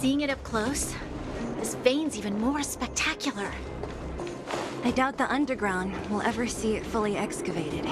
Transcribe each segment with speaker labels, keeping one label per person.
Speaker 1: Seeing it up close, this vein's even more spectacular.
Speaker 2: I doubt the underground will ever see it fully excavated.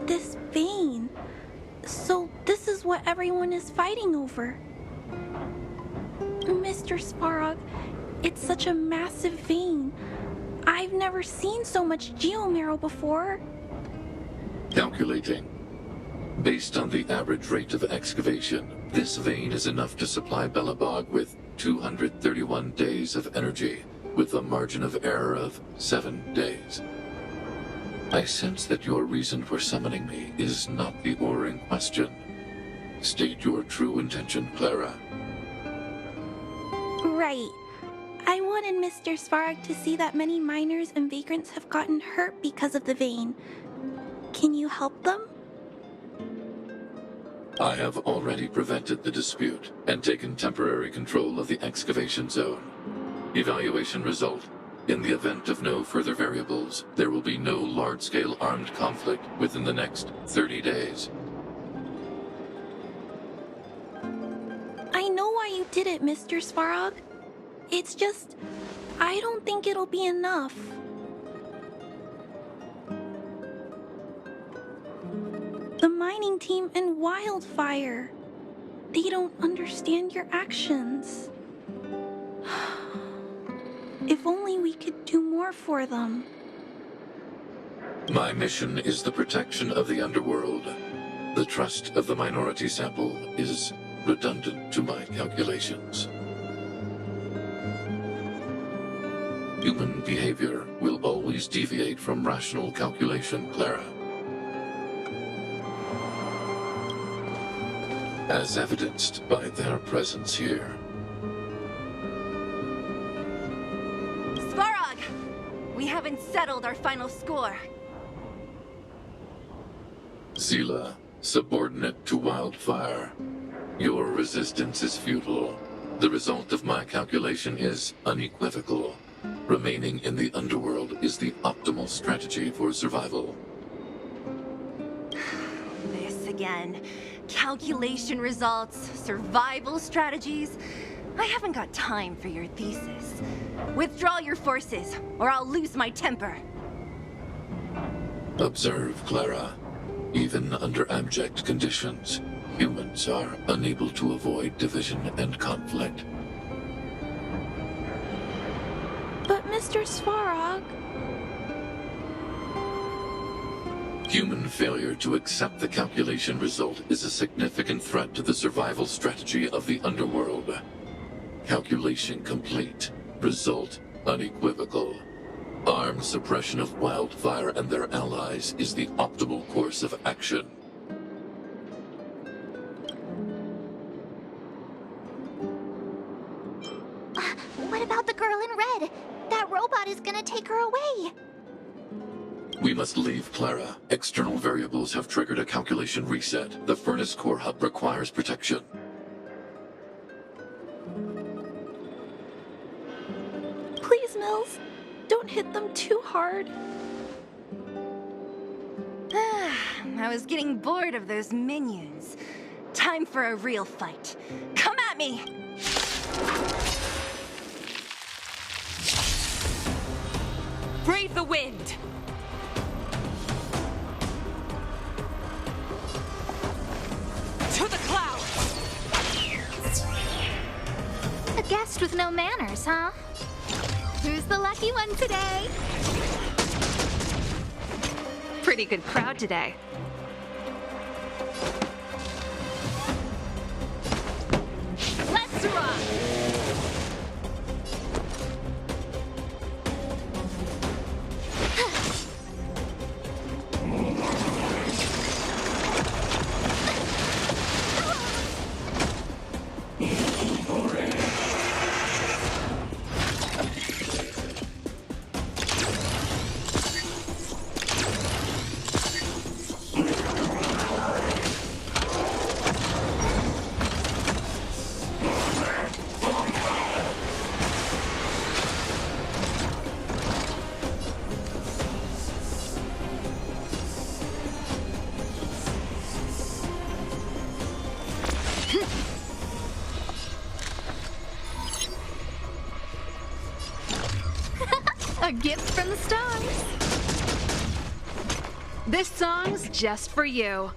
Speaker 3: This vein. So this is what everyone is fighting over. Mr. Sparrog, it's such a massive vein. I've never seen so much geomarrow before.
Speaker 4: Calculating. Based on the average rate of excavation, this vein is enough to supply Belobog with 231 days of energy, with a margin of error of 7 days. I sense that your reason for summoning me is not the ore in question. State your true intention, Clara.
Speaker 3: Right. I wanted Mr. Svarog to see that many miners and vagrants have gotten hurt because of the vein. Can you help them?
Speaker 4: I have already prevented the dispute and taken temporary control of the excavation zone. Evaluation result. In the event of no further variables, there will be no large-scale armed conflict within the next 30 days.
Speaker 3: I know why you did it, Mr. Svarog. It's just, I don't think it'll be enough. The mining team and Wildfire. They don't understand your actions. If only we could do more for them.
Speaker 4: My mission is the protection of the underworld. The trust of the minority sample is redundant to my calculations. Human behavior will always deviate from rational calculation, Clara. As evidenced by their presence here.
Speaker 2: Sparrog! We haven't settled our final score.
Speaker 4: Zila, subordinate to Wildfire. Your resistance is futile. The result of my calculation is unequivocal. Remaining in the underworld is the optimal strategy for survival.
Speaker 2: This again. Calculation results, survival strategies. I haven't got time for your thesis. Withdraw your forces, or I'll lose my temper.
Speaker 4: Observe, Clara. Even under abject conditions, humans are unable to avoid division and conflict.
Speaker 3: But Mr. Svarog...
Speaker 4: Human failure to accept the calculation result is a significant threat to the survival strategy of the underworld. Calculation complete. Result unequivocal. Armed suppression of Wildfire and their allies is the optimal course of action.
Speaker 1: What about the girl in red? That robot is gonna take her away.
Speaker 4: We must leave, Clara. External variables have triggered a calculation reset. The furnace core hub requires protection.
Speaker 3: Please, Mills, don't hit them too hard.
Speaker 2: I was getting bored of those minions. Time for a real fight. Come at me!
Speaker 5: Brave the wind! To the clouds!
Speaker 1: A guest with no manners, huh? Who's the lucky one today?
Speaker 5: Pretty good crowd today.
Speaker 2: Let's rock!
Speaker 1: A gift from the stars.
Speaker 5: This song's just for you.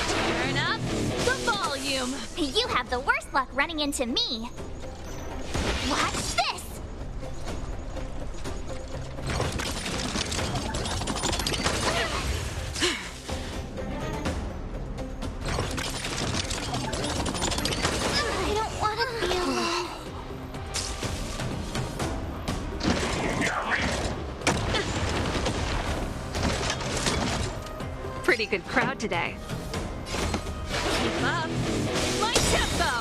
Speaker 5: Turn up the volume.
Speaker 1: You have the worst luck running into me. Watch this! I don't want to be alone.
Speaker 5: Pretty good crowd today. Keep up my tempo.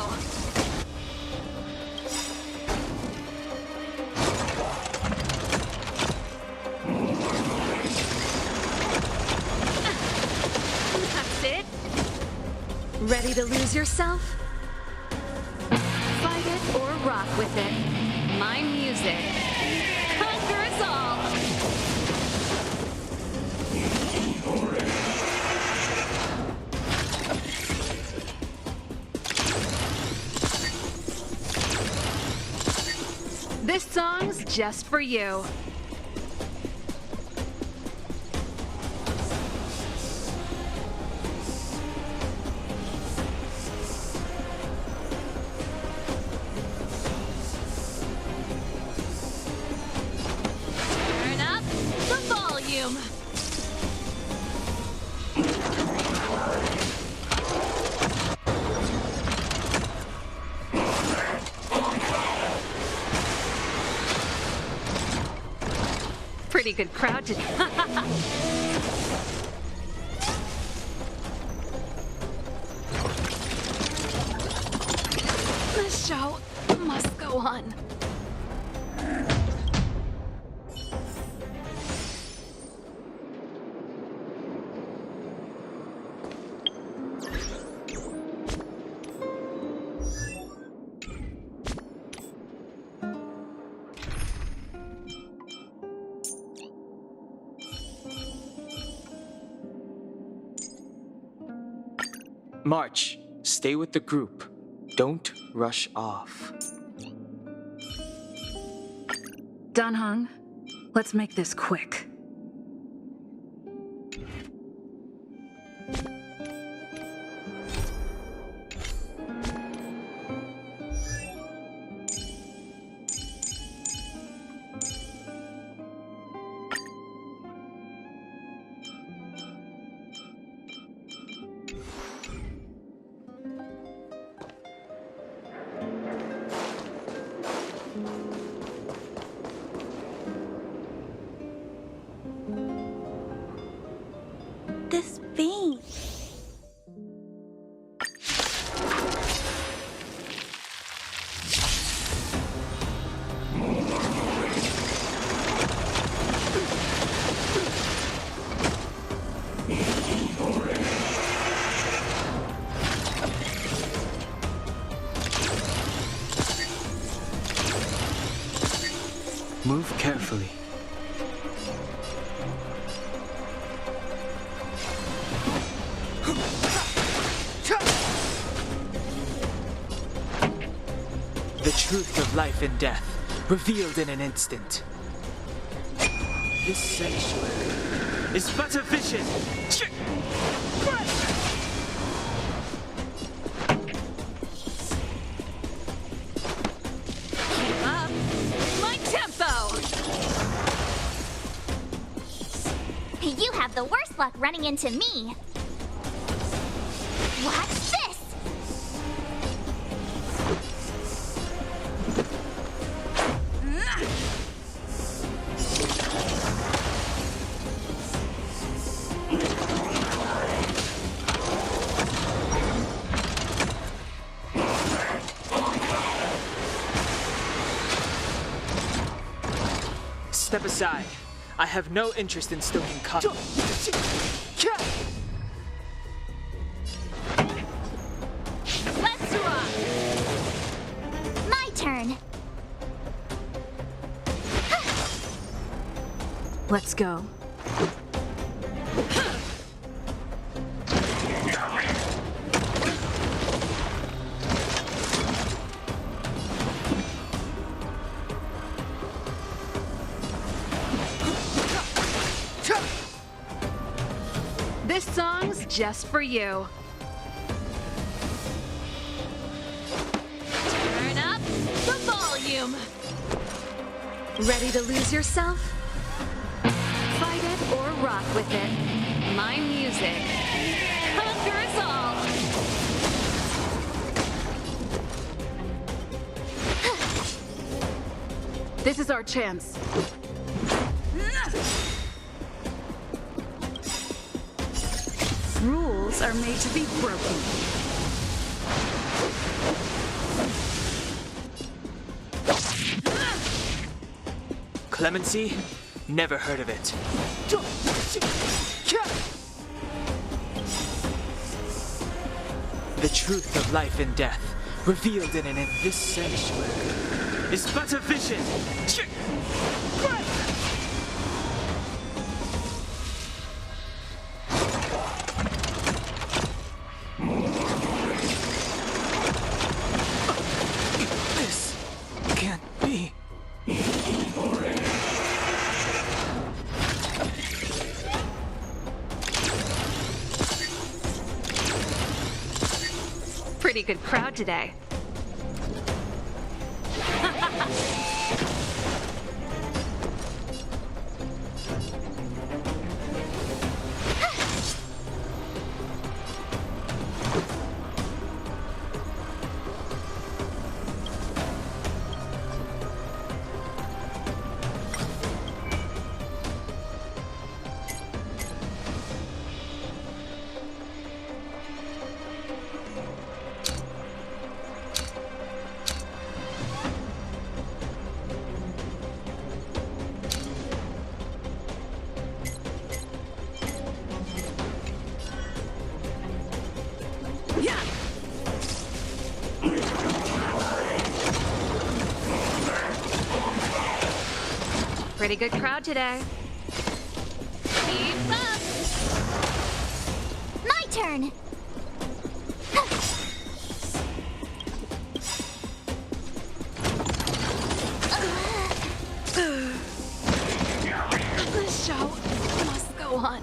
Speaker 5: That's it. Ready to lose yourself? Fight it or rock with it. My music conquers all. This song's just for you. Turn up the volume. Pretty good crowd today. The show must go on.
Speaker 6: March. Stay with the group. Don't rush off.
Speaker 5: Danheng, let's make this quick.
Speaker 6: Move carefully. The truth of life and death, revealed in an instant. This sanctuary is but a vision.
Speaker 5: Keep up. My tempo!
Speaker 1: You have the worst luck running into me. Watch this!
Speaker 6: Step aside. I have no interest in stoking conflict.
Speaker 5: Let's rock!
Speaker 1: My turn.
Speaker 5: Let's go. This song's just for you. Turn up the volume. Ready to lose yourself? Fight it or rock with it. My music conquers all. This is our chance. Rules are made to be broken.
Speaker 6: Clemency? Never heard of it. The truth of life and death, revealed in this sanctuary, is but a vision. This can't be.
Speaker 5: Pretty good crowd today. Pretty good crowd today. Keep up!
Speaker 1: My turn.
Speaker 5: The show must go on.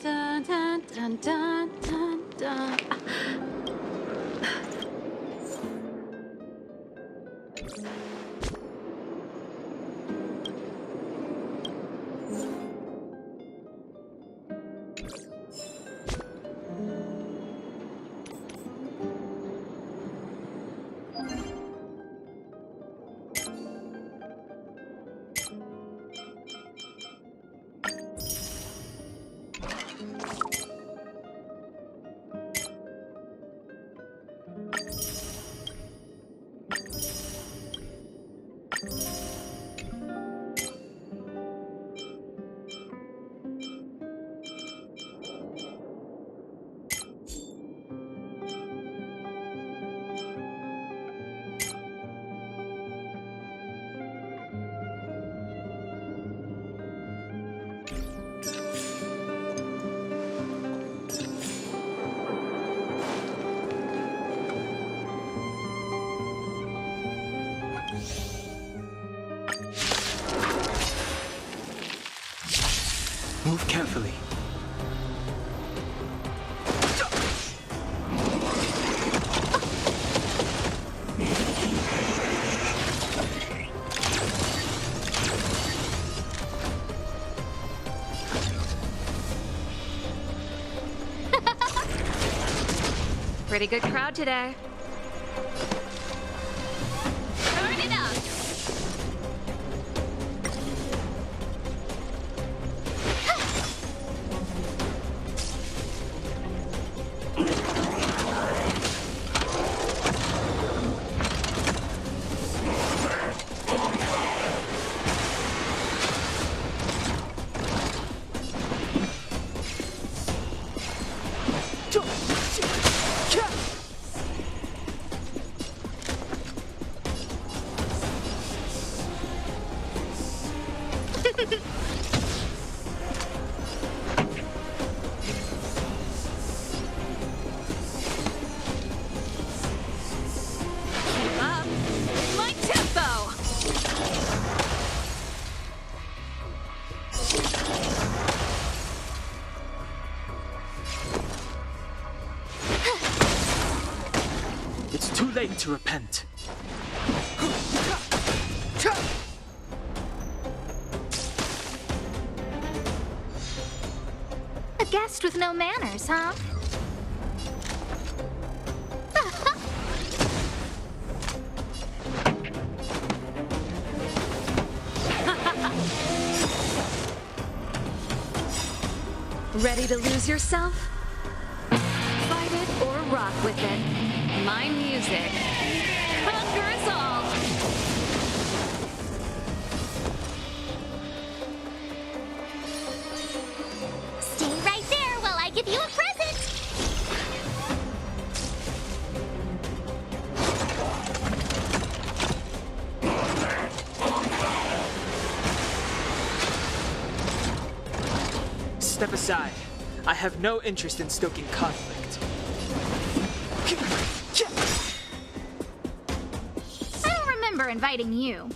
Speaker 5: dun, dun, dun, dun, dun, dun.
Speaker 6: Move carefully.
Speaker 5: Pretty good crowd today. Turn it up! Keep up with my tempo!
Speaker 6: It's too late to repent.
Speaker 1: A guest with no manners, huh?
Speaker 5: Ready to lose yourself? Fight it or rock with it. My music conquers all.
Speaker 1: Stay right there while I give you a present!
Speaker 6: Step aside. I have no interest in stoking conflict.
Speaker 1: I don't remember inviting you.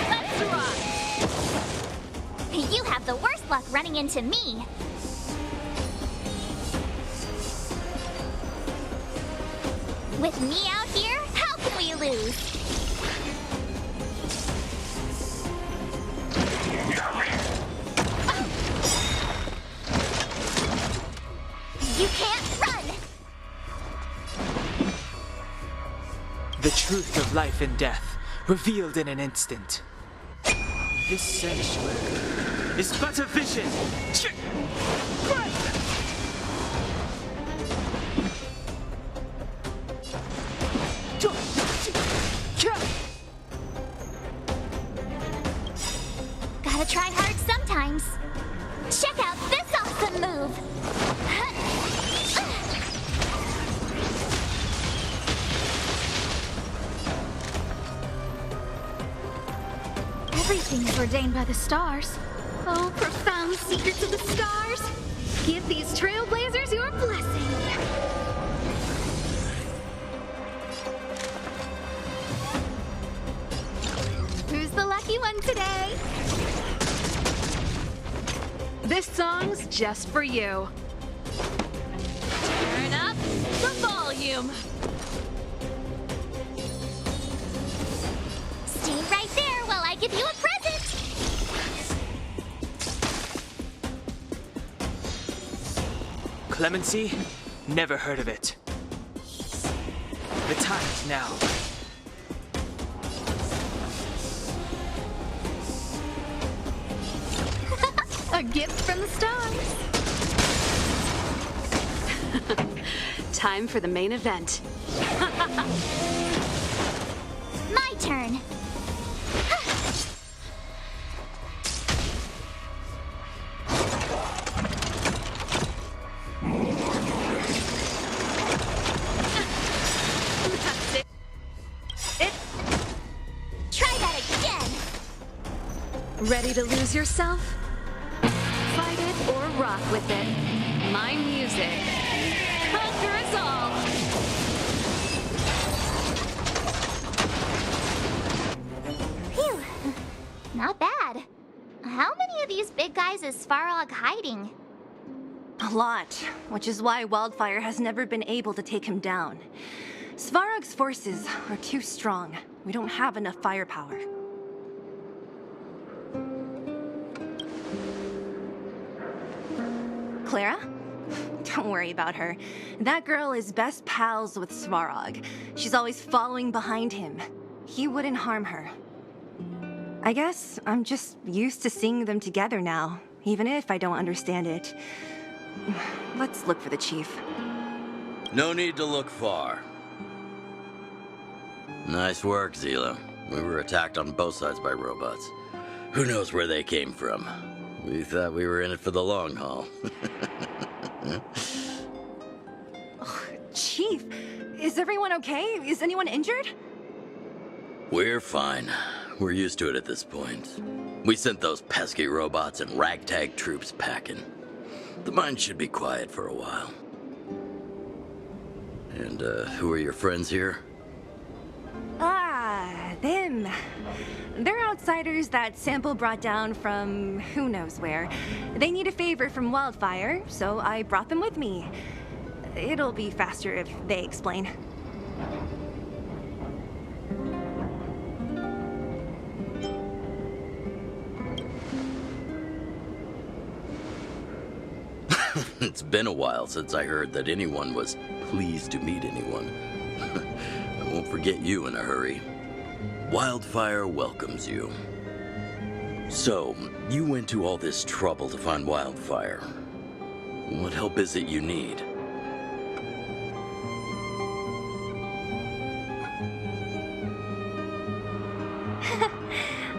Speaker 2: Let's rock!
Speaker 1: You have the worst luck running into me. With me out here, how can we lose? You can't run!
Speaker 6: The truth of life and death, revealed in an instant. This sanctuary is but a vision.
Speaker 1: Gotta try hard sometimes. Check out this awesome move! Everything's ordained by the stars. Oh, profound secrets of the stars! Give these trailblazers your blessing! lucky one today.
Speaker 5: This song's just for you. Turn up the volume.
Speaker 1: Stay right there while I give you a present.
Speaker 6: Clemency? Never heard of it. The time is now.
Speaker 1: A gift from the stars.
Speaker 5: Time for the main event.
Speaker 1: My turn.
Speaker 5: That's it.
Speaker 1: Try that again.
Speaker 5: Ready to lose yourself? Fight it or rock with it. My music. Conquer us all.
Speaker 1: Phew. Not bad. How many of these big guys is Svarog hiding?
Speaker 2: A lot, which is why Wildfire has never been able to take him down. Svarog's forces are too strong. We don't have enough firepower. Clara? Don't worry about her. That girl is best pals with Svarog. She's always following behind him. He wouldn't harm her. I guess I'm just used to seeing them together now, even if I don't understand it. Let's look for the chief.
Speaker 7: No need to look far. Nice work, Zila. We were attacked on both sides by robots. Who knows where they came from? We thought we were in it for the long haul.
Speaker 2: Chief, is everyone okay? Is anyone injured?
Speaker 7: We're fine. We're used to it at this point. We sent those pesky robots and ragtag troops packing. The mine should be quiet for a while. And, who are your friends here?
Speaker 2: Ah, them. They're outsiders that Sample brought down from who knows where. They need a favor from Wildfire, so I brought them with me. It'll be faster if they explain.
Speaker 7: It's been a while since I heard that anyone was pleased to meet anyone. I won't forget you in a hurry. Wildfire welcomes you. So, you went to all this trouble to find Wildfire. What help is it you need?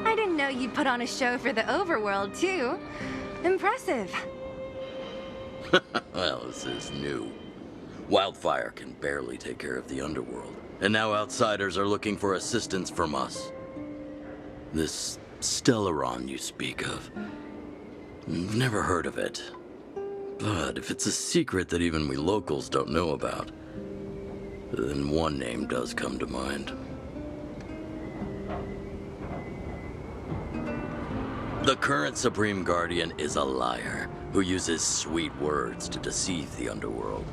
Speaker 2: I didn't know you'd put on a show for the overworld, too. Impressive.
Speaker 7: Well, this is new. Wildfire can barely take care of the underworld, and now outsiders are looking for assistance from us. This Stellaron you speak of, I've never heard of it. But if it's a secret that even we locals don't know about, then one name does come to mind. The current Supreme Guardian is a liar who uses sweet words to deceive the underworld.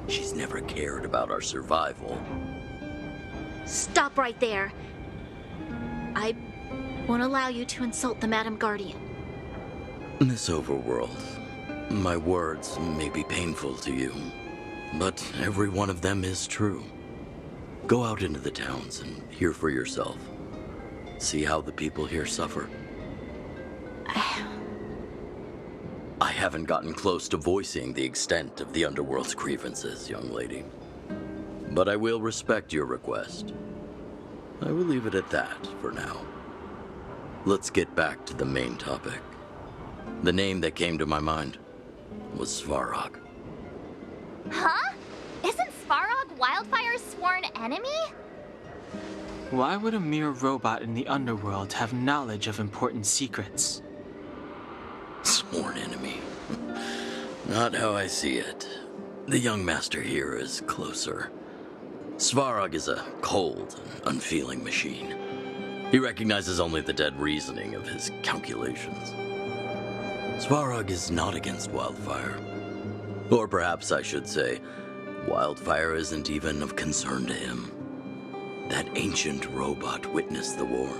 Speaker 7: She's never cared about our survival.
Speaker 3: Stop right there. I won't allow you to insult the Madam Guardian.
Speaker 7: In this overworld, my words may be painful to you, but every one of them is true. Go out into the towns and hear for yourself. See how the people here suffer. I haven't gotten close to voicing the extent of the underworld's grievances, young lady. But I will respect your request. I will leave it at that for now. Let's get back to the main topic. The name that came to my mind was Svarog.
Speaker 1: Huh? Isn't Svarog Wildfire's sworn enemy?
Speaker 6: Why would a mere robot in the underworld have knowledge of important secrets?
Speaker 7: Sworn enemy. Not how I see it. The young master here is closer. Svarog is a cold and unfeeling machine. He recognizes only the dead reasoning of his calculations. Svarog is not against Wildfire. Or perhaps I should say, Wildfire isn't even of concern to him. That ancient robot witnessed the war.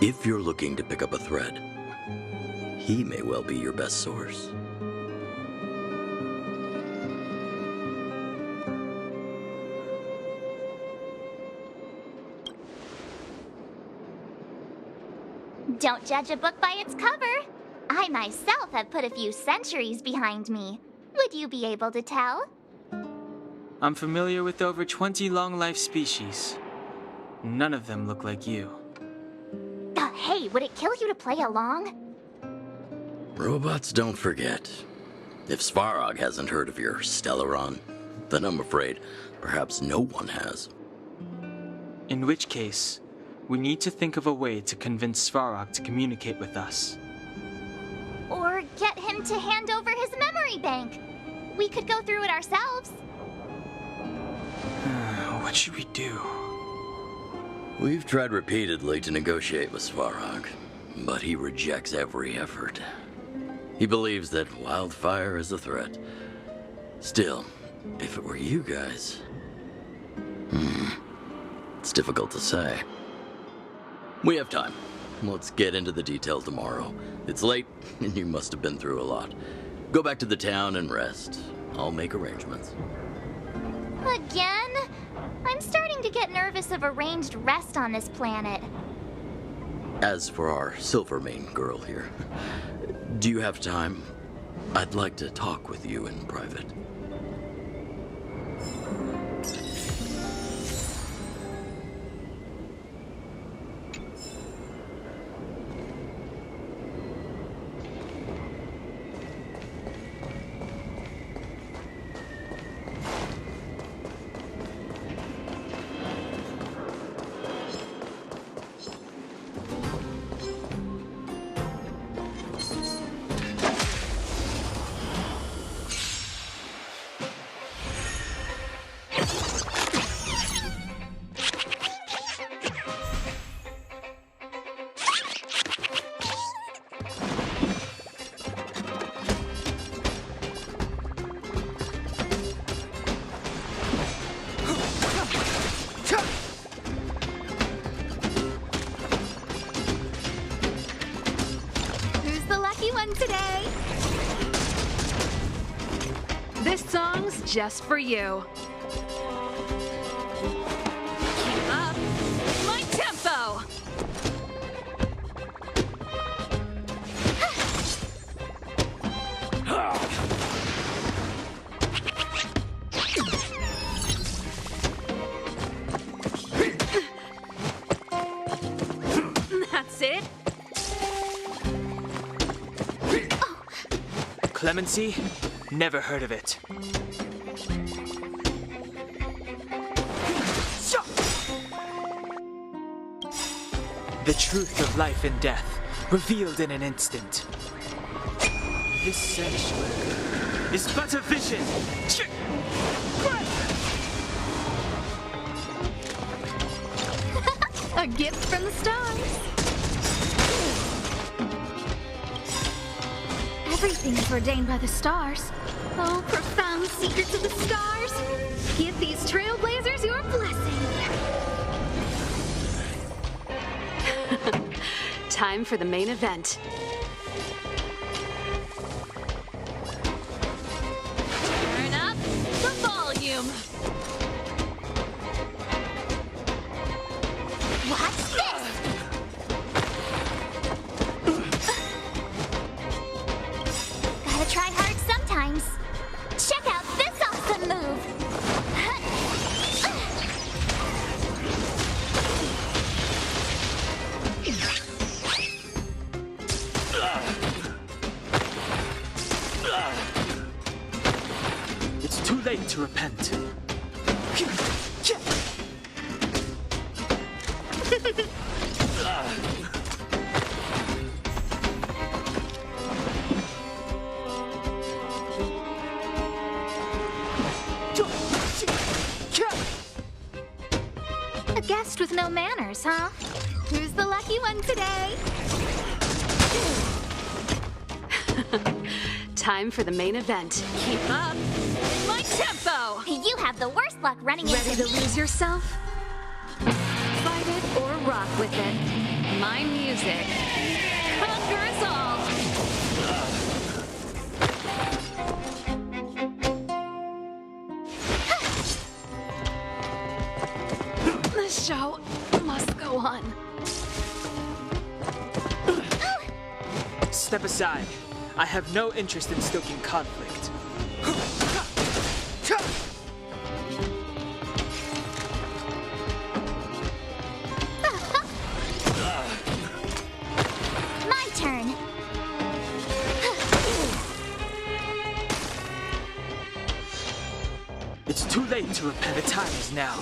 Speaker 7: If you're looking to pick up a thread, he may well be your best source.
Speaker 8: Don't judge a book by its cover. I myself have put a few centuries behind me. Would you be able to tell?
Speaker 6: I'm familiar with over 20 long-life species. None of them look like you.
Speaker 8: Hey, would it kill you to play along?
Speaker 7: Robots don't forget. If Svarog hasn't heard of your Stellaron, then I'm afraid perhaps no one has.
Speaker 6: In which case, we need to think of a way to convince Svarog to communicate with us.
Speaker 8: Or get him to hand over his memory bank. We could go through it ourselves.
Speaker 6: What should we do?
Speaker 7: We've tried repeatedly to negotiate with Svarog, but he rejects every effort. He believes that Wildfire is a threat. Still, if it were you guys... it's difficult to say. We have time. Let's get into the detail tomorrow. It's late, and you must have been through a lot. Go back to the town and rest. I'll make arrangements.
Speaker 8: Again? I'm starting to get nervous of arranged rest on this planet.
Speaker 7: As for our Silvermane girl here, do you have time? I'd like to talk with you in private.
Speaker 1: Today. This song's just for you. Keep up my tempo. That's it.
Speaker 6: Clemency? Never heard of it. The truth of life and death, revealed in an instant. This sanctuary is but a vision.
Speaker 1: A gift from the stars. Everything is ordained by the stars. Oh, profound secrets of the stars. Give these trailblazers your blessing. Time for the main event. Turn up the volume.
Speaker 8: What's this? Gotta try hard sometimes. Check out this awesome move.
Speaker 6: It's too late to repent.
Speaker 1: A guest with no manners, huh? Who's the lucky one today?
Speaker 5: Time for the main event. Keep up my tempo!
Speaker 8: You have the worst luck running
Speaker 5: Ready
Speaker 8: into
Speaker 5: to
Speaker 8: me.
Speaker 5: lose yourself? Fight it or rock with it. My music conquers all. The show must go on.
Speaker 6: Step aside. I have no interest in stoking conflict.
Speaker 8: My turn.
Speaker 6: It's too late to repent. The time is now.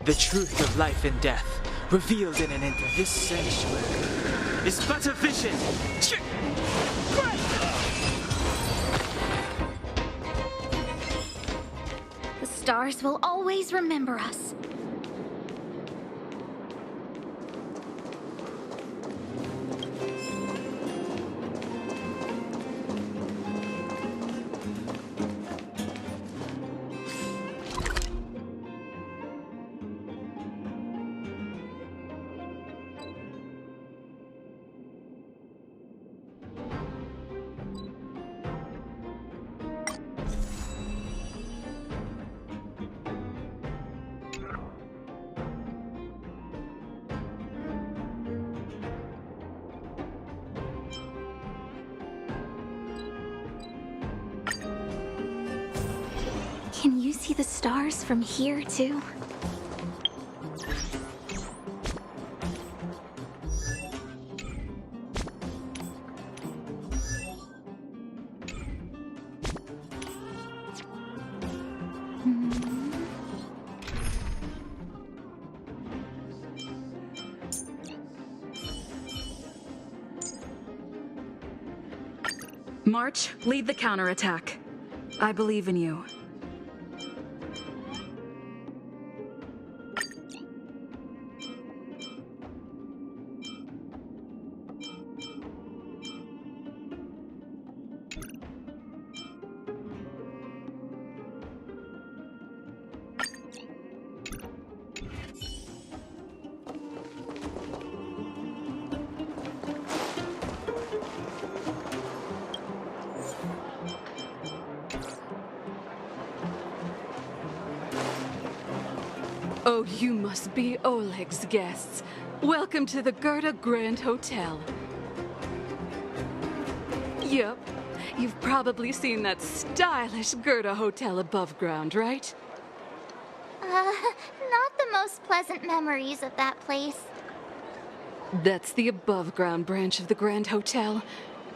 Speaker 6: The truth of life and death, revealed in an instant. This sanctuary is but a vision.
Speaker 1: The stars will always remember us. Can you see the stars from here, too?
Speaker 9: March, lead the counterattack. I believe in you.
Speaker 5: Oh, you must be Oleg's guests. Welcome to the Gerda Grand Hotel. Yep, you've probably seen that stylish Gerda Hotel above ground, right?
Speaker 8: Not the most pleasant memories of that place.
Speaker 5: That's the above-ground branch of the Grand Hotel.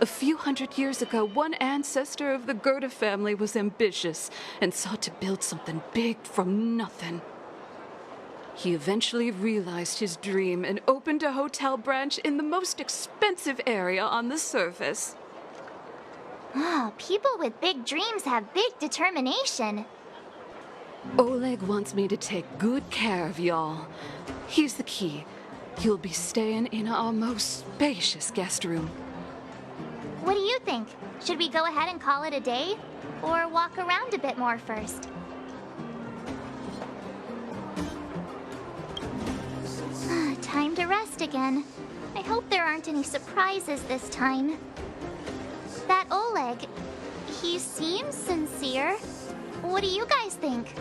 Speaker 5: A few hundred years ago, one ancestor of the Gerda family was ambitious and sought to build something big from nothing. He eventually realized his dream and opened a hotel branch in the most expensive area on the surface.
Speaker 8: People with big dreams have big determination.
Speaker 5: Oleg wants me to take good care of y'all. Here's the key. You'll be staying in our most spacious guest room.
Speaker 8: What do you think? Should we go ahead and call it a day? Or walk around a bit more first? Time to rest again. I hope there aren't any surprises this time. That Oleg, he seems sincere. What do you guys think?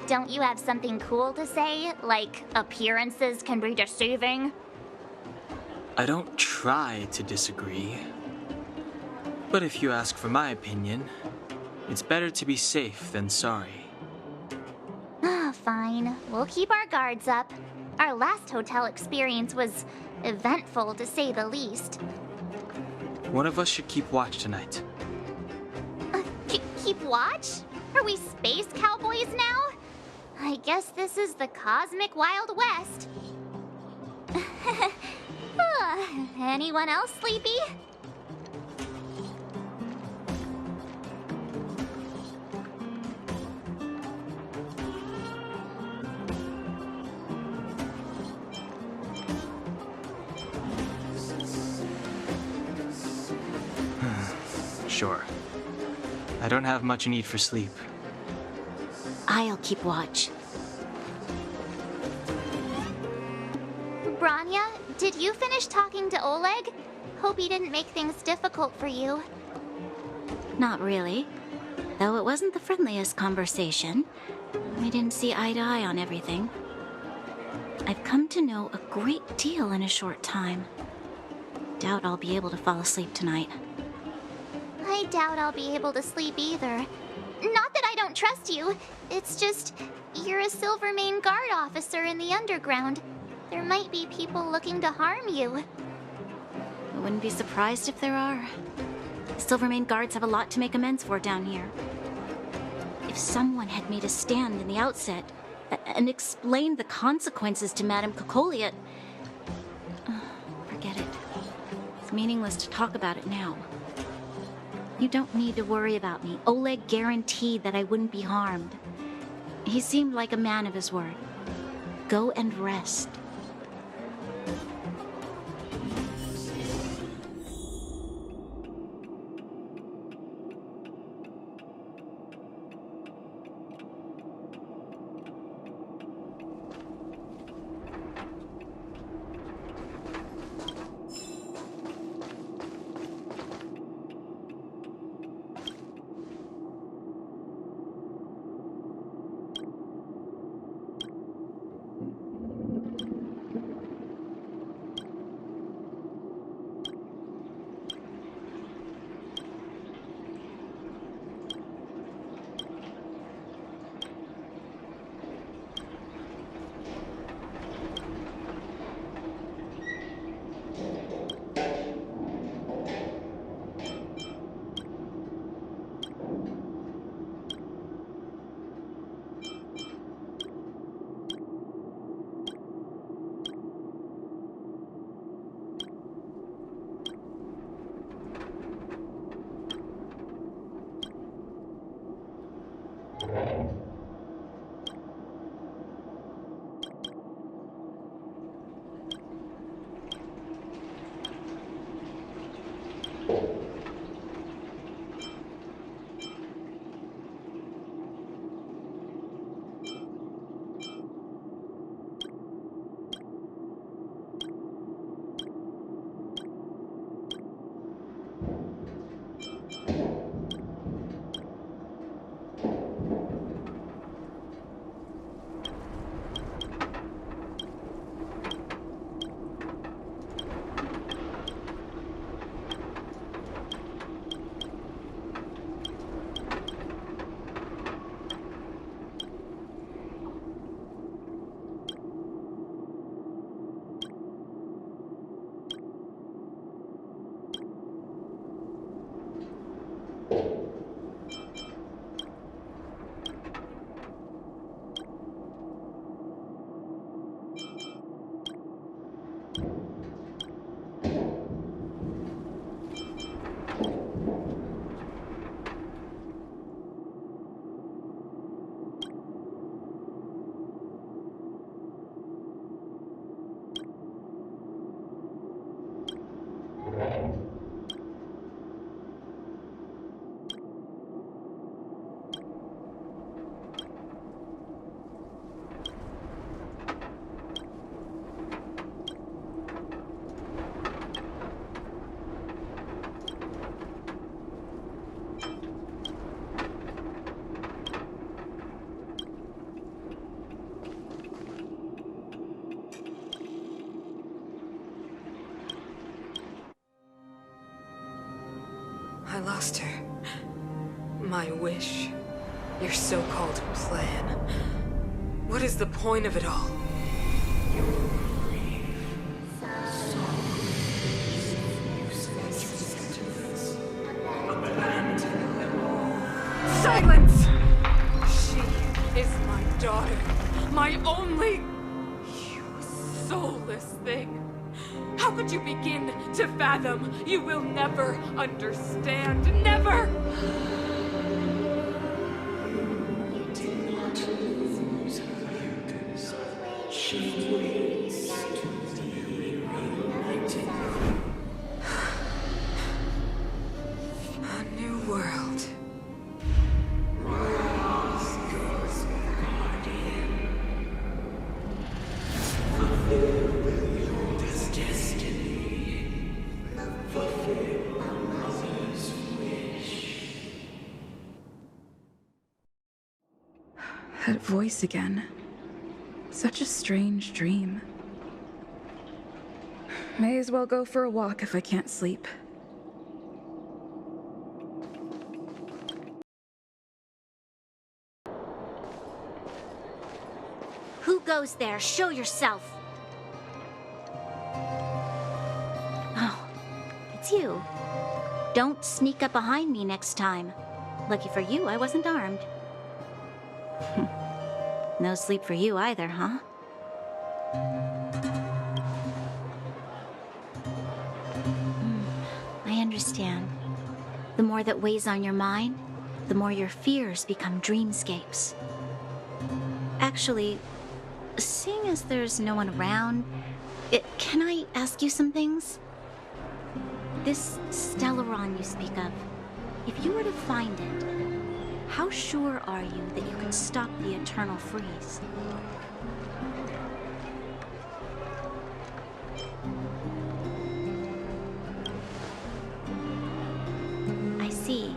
Speaker 8: Don't you have something cool to say? Like, appearances can be deceiving?
Speaker 6: I don't try to disagree. But if you ask for my opinion, it's better to be safe than sorry.
Speaker 8: Fine. We'll keep our guards up. Our last hotel experience was eventful, to say the least.
Speaker 6: One of us should keep watch tonight.
Speaker 8: Keep watch? Are we space cowboys now? I guess this is the cosmic Wild West. Anyone else sleepy?
Speaker 6: Sure. I don't have much need for sleep.
Speaker 10: I'll keep watch.
Speaker 8: Branya, did you finish talking to Oleg? Hope he didn't make things difficult for you.
Speaker 10: Not really. Though it wasn't the friendliest conversation. We didn't see eye to eye on everything. I've come to know a great deal in a short time. Doubt I'll be able to fall asleep tonight.
Speaker 8: I doubt I'll be able to sleep either. Not that I don't trust you. It's just, you're a Silvermane Guard officer in the underground. There might be people looking to harm you.
Speaker 10: I wouldn't be surprised if there are. Silvermane Guards have a lot to make amends for down here. If someone had made a stand in the outset and explained the consequences to Madame Cocolia, forget it. It's meaningless to talk about it now. You don't need to worry about me. Oleg guaranteed that I wouldn't be harmed. He seemed like a man of his word. Go and rest.
Speaker 11: I lost her. My wish. Your so-called plan. What is the point of it all? Silence! She is my daughter. My only... You soulless... marvelous thing. How could you begin to fathom? You will never understand. Never! A new world.
Speaker 9: That voice again. Such a strange dream. May as well go for a walk if I can't sleep.
Speaker 10: Who goes there? Show yourself. Oh, it's you. Don't sneak up behind me next time. Lucky for you, I wasn't armed. No sleep for you either, huh? I understand. The more that weighs on your mind, the more your fears become dreamscapes. Actually, seeing as there's no one around, can I ask you some things? This Stellaron you speak of, if you were to find it, how sure are you that you can stop the eternal freeze? I see.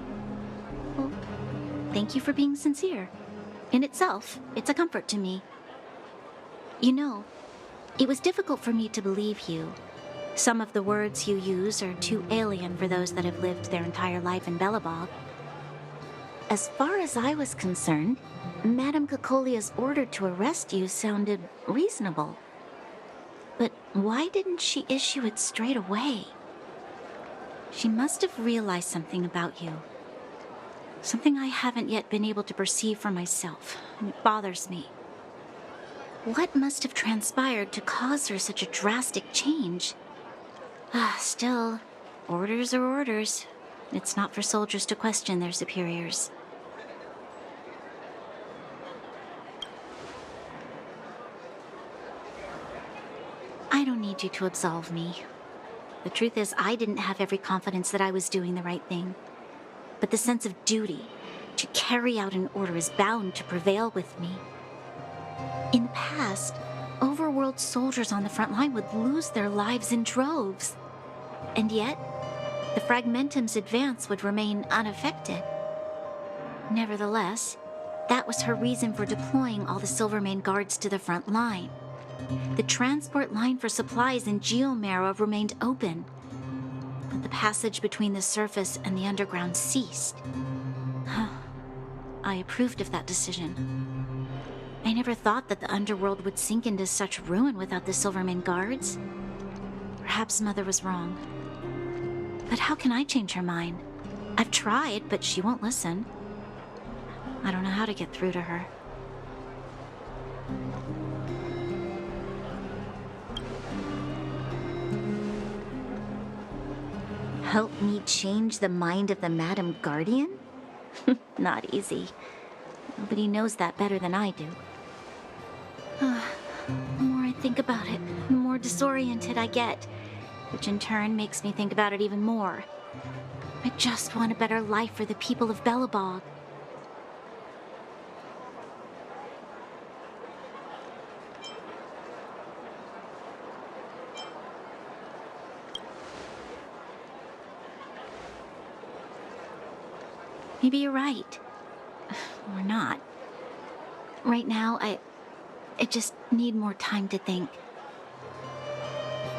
Speaker 10: Well, thank you for being sincere. In itself, it's a comfort to me. You know, it was difficult for me to believe you. Some of the words you use are too alien for those that have lived their entire life in Belobog. As far as I was concerned, Madame Cocolia's order to arrest you sounded reasonable. But why didn't she issue it straight away? She must have realized something about you. Something I haven't yet been able to perceive for myself. It bothers me. What must have transpired to cause her such a drastic change? Still, orders are orders. It's not for soldiers to question their superiors. I don't need you to absolve me. The truth is, I didn't have every confidence that I was doing the right thing. But the sense of duty to carry out an order is bound to prevail with me. In the past, overworld soldiers on the front line would lose their lives in droves. And yet, the Fragmentum's advance would remain unaffected. Nevertheless, that was her reason for deploying all the Silvermane guards to the front line. The transport line for supplies in Geomera remained open, but the passage between the surface and the underground ceased. I approved of that decision. I never thought that the underworld would sink into such ruin without the Silvermane guards. Perhaps Mother was wrong. But how can I change her mind? I've tried, but she won't listen. I don't know how to get through to her. Help me change the mind of the Madam Guardian? Not easy. Nobody knows that better than I do. The more I think about it, the more disoriented I get, which in turn makes me think about it even more. I just want a better life for the people of Belobog. Maybe you're right. Or not. Right now, I just need more time to think.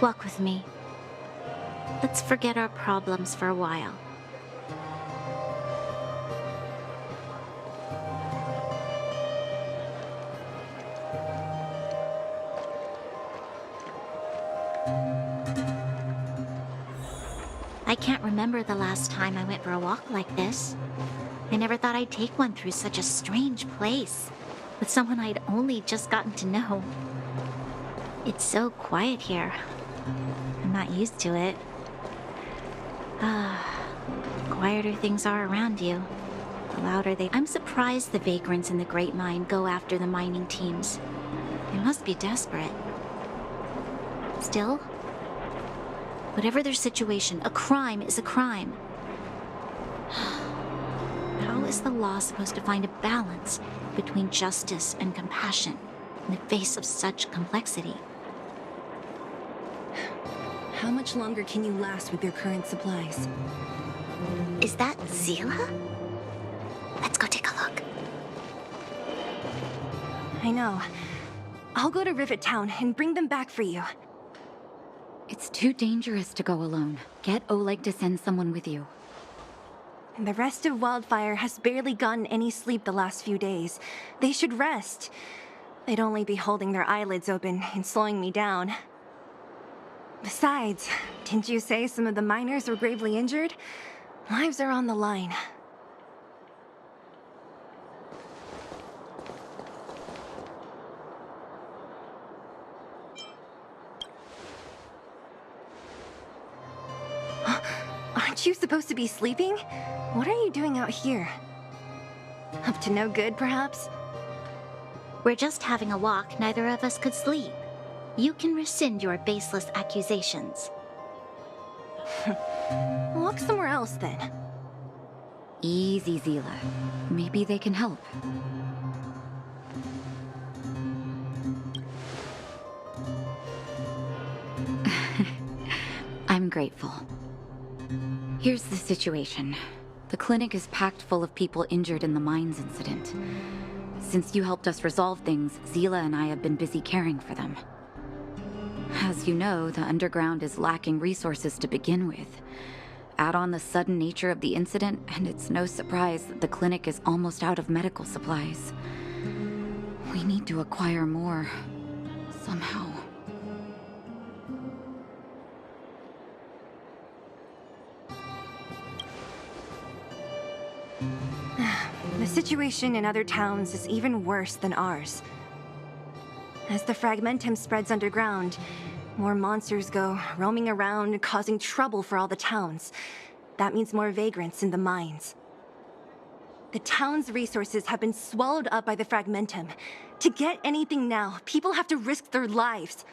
Speaker 10: Walk with me. Let's forget our problems for a while. I can't remember the last time I went for a walk like this. I never thought I'd take one through such a strange place, with someone I'd only just gotten to know. It's so quiet here. I'm not used to it. Quieter things are around you, the louder they... I'm surprised the vagrants in the Great Mine go after the mining teams. They must be desperate. Still, whatever their situation, a crime is a crime. How is the law supposed to find a balance between justice and compassion in the face of such complexity?
Speaker 2: How much longer can you last with your current supplies?
Speaker 10: Is that Zila? Let's go take a look.
Speaker 2: I know. I'll go to Rivet Town and bring them back for you.
Speaker 5: It's too dangerous to go alone. Get Oleg to send someone with you.
Speaker 2: The rest of Wildfire has barely gotten any sleep the last few days. They should rest. They'd only be holding their eyelids open and slowing me down. Besides, didn't you say some of the miners were gravely injured? Lives are on the line. Aren't you supposed to be sleeping? What are you doing out here? Up to no good, perhaps?
Speaker 10: We're just having a walk. Neither of us could sleep. You can rescind your baseless accusations.
Speaker 2: Walk somewhere else, then.
Speaker 5: Easy, Zila. Maybe they can help. I'm grateful. Here's the situation. The clinic is packed full of people injured in the mines incident. Since you helped us resolve things, Zila and I have been busy caring for them. As you know, the underground is lacking resources to begin with. Add on the sudden nature of the incident, and it's no surprise that the clinic is almost out of medical supplies. We need to acquire more, somehow.
Speaker 2: The situation in other towns is even worse than ours. As the fragmentum spreads underground, more monsters go roaming around, causing trouble for all the towns. That means more vagrants in the mines. The town's resources have been swallowed up by the fragmentum. To get anything now, people have to risk their lives.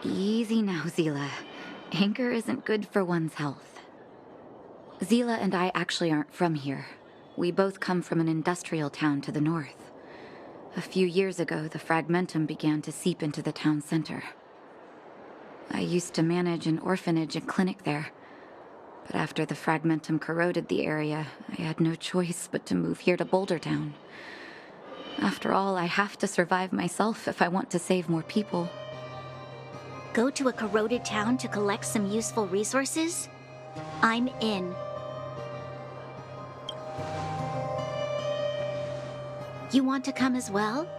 Speaker 5: Easy now, Zila. Anger isn't good for one's health. Zila and I actually aren't from here. We both come from an industrial town to the north. A few years ago, the fragmentum began to seep into the town center. I used to manage an orphanage and clinic there. But after the fragmentum corroded the area, I had no choice but to move here to Boulder Town. After all, I have to survive myself if I want to save more people.
Speaker 10: Go to a corroded town to collect some useful resources? I'm in. You want to come as well?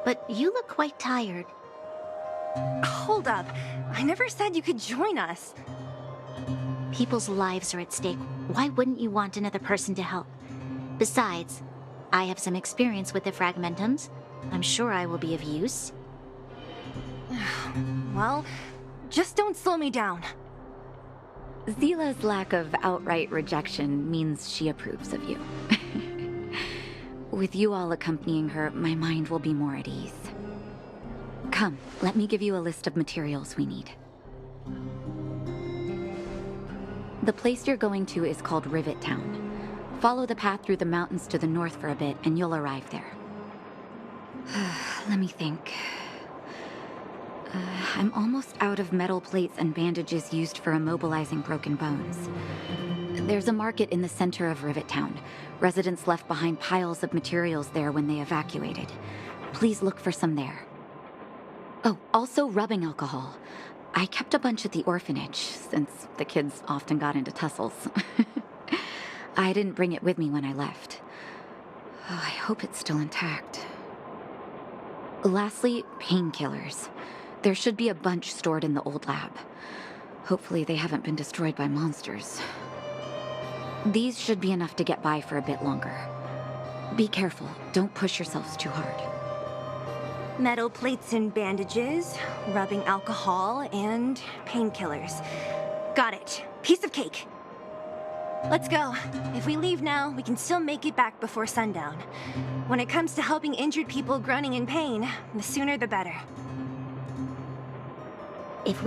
Speaker 10: But you look quite tired.
Speaker 2: Hold up. I never said you could join us.
Speaker 10: People's lives are at stake. Why wouldn't you want another person to help? Besides, I have some experience with the fragmentums. I'm sure I will be of use.
Speaker 2: Well, just don't slow me down.
Speaker 5: Zila's lack of outright rejection means she approves of you. With you all accompanying her, my mind will be more at ease. Come, let me give you a list of materials we need. The place you're going to is called Rivet Town. Follow the path through the mountains to the north for a bit, and you'll arrive there. Let me think. I'm almost out of metal plates and bandages used for immobilizing broken bones. There's a market in the center of Rivet Town. Residents left behind piles of materials there when they evacuated. Please look for some there. Oh, also rubbing alcohol. I kept a bunch at the orphanage, since the kids often got into tussles. I didn't bring it with me when I left. Oh, I hope it's still intact. Lastly, painkillers. There should be a bunch stored in the old lab. Hopefully they haven't been destroyed by monsters. These should be enough to get by for a bit longer. Be careful. Don't push yourselves too hard.
Speaker 2: Metal plates and bandages, rubbing alcohol, and painkillers. Got it. Piece of cake. Let's go. If we leave now, we can still make it back before sundown. When it comes to helping injured people groaning in pain, the sooner the better.
Speaker 10: If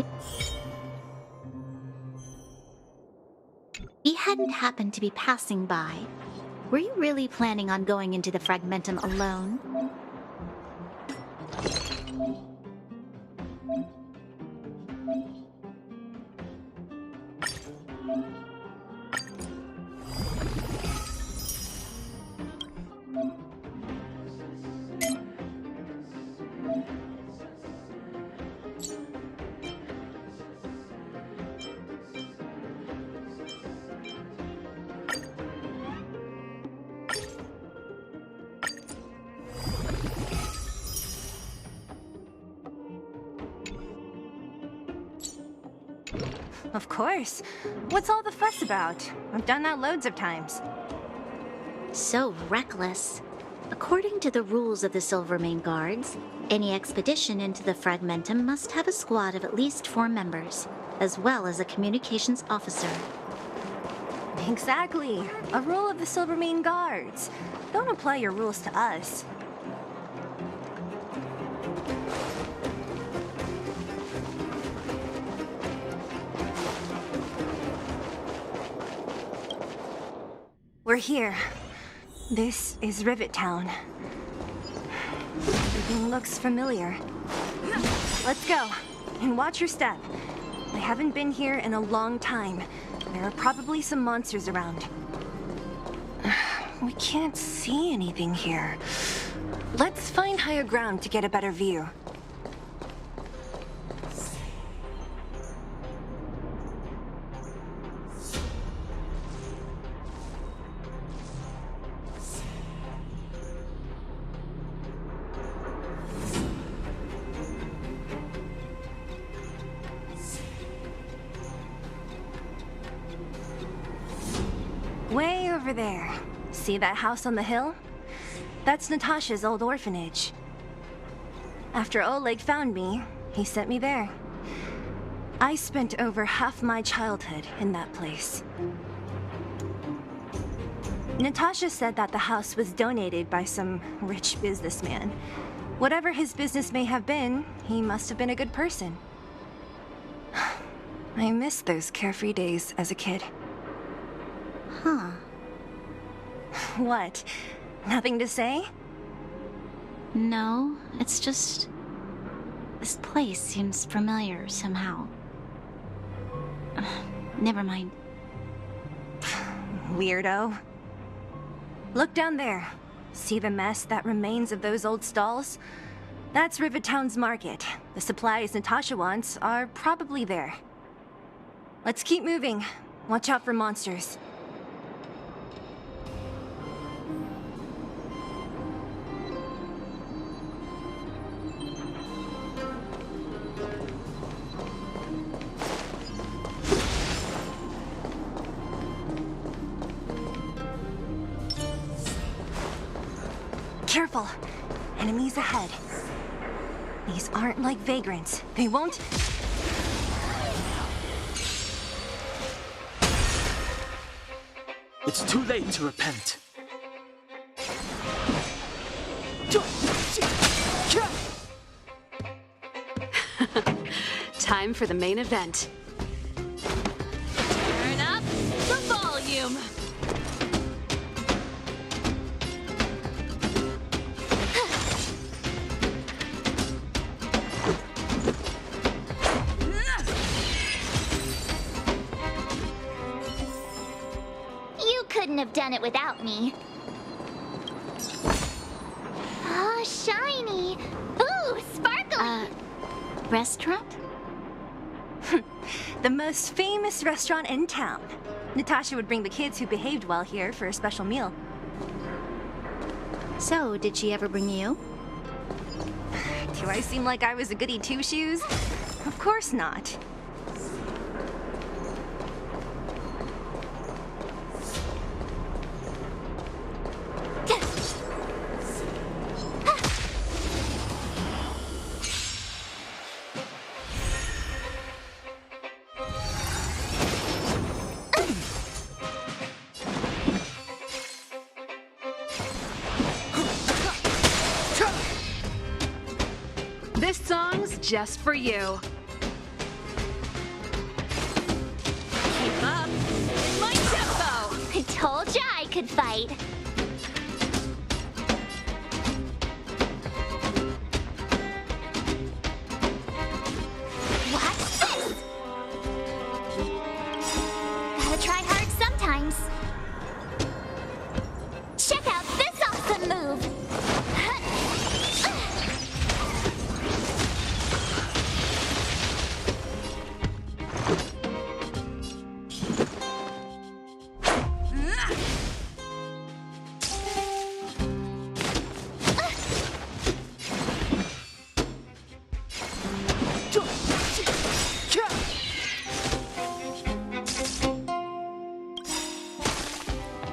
Speaker 10: we hadn't happened to be passing by, were you really planning on going into the Fragmentum alone?
Speaker 2: Of course. What's all the fuss about? I've done that loads of times.
Speaker 10: So reckless. According to the rules of the Silvermane Guards, any expedition into the Fragmentum must have a squad of at least 4 members, as well as a communications officer.
Speaker 2: Exactly. A rule of the Silvermane Guards. Don't apply your rules to us. We're here. This is Rivet Town. Everything looks familiar. Let's go. And watch your step. I haven't been here in a long time. There are probably some monsters around. We can't see anything here. Let's find higher ground to get a better view. Way over there. See that house on the hill? That's Natasha's old orphanage. After Oleg found me, he sent me there. I spent over half my childhood in that place. Natasha said that the house was donated by some rich businessman. Whatever his business may have been, he must have been a good person. I miss those carefree days as a kid.
Speaker 10: Huh.
Speaker 2: What? Nothing to say?
Speaker 10: No, it's just... this place seems familiar somehow. Never mind.
Speaker 2: Weirdo. Look down there. See the mess that remains of those old stalls? That's Rivet Town's market. The supplies Natasha wants are probably there. Let's keep moving. Watch out for monsters. Careful! Enemies ahead. These aren't like vagrants. They won't...
Speaker 6: It's too late to repent.
Speaker 5: Time for the main event. Turn up the volume!
Speaker 8: Couldn't have done it without me. Oh, shiny! Ooh, sparkly!
Speaker 10: Restaurant?
Speaker 2: The most famous restaurant in town. Natasha would bring the kids who behaved well here for a special meal.
Speaker 10: So, did she ever bring you?
Speaker 2: Do I seem like I was a goody two-shoes? Of course not.
Speaker 5: This song's just for you. Keep up with my tempo!
Speaker 8: I told ya I could fight. What's this? Gotta try hard sometimes. Check out this awesome move!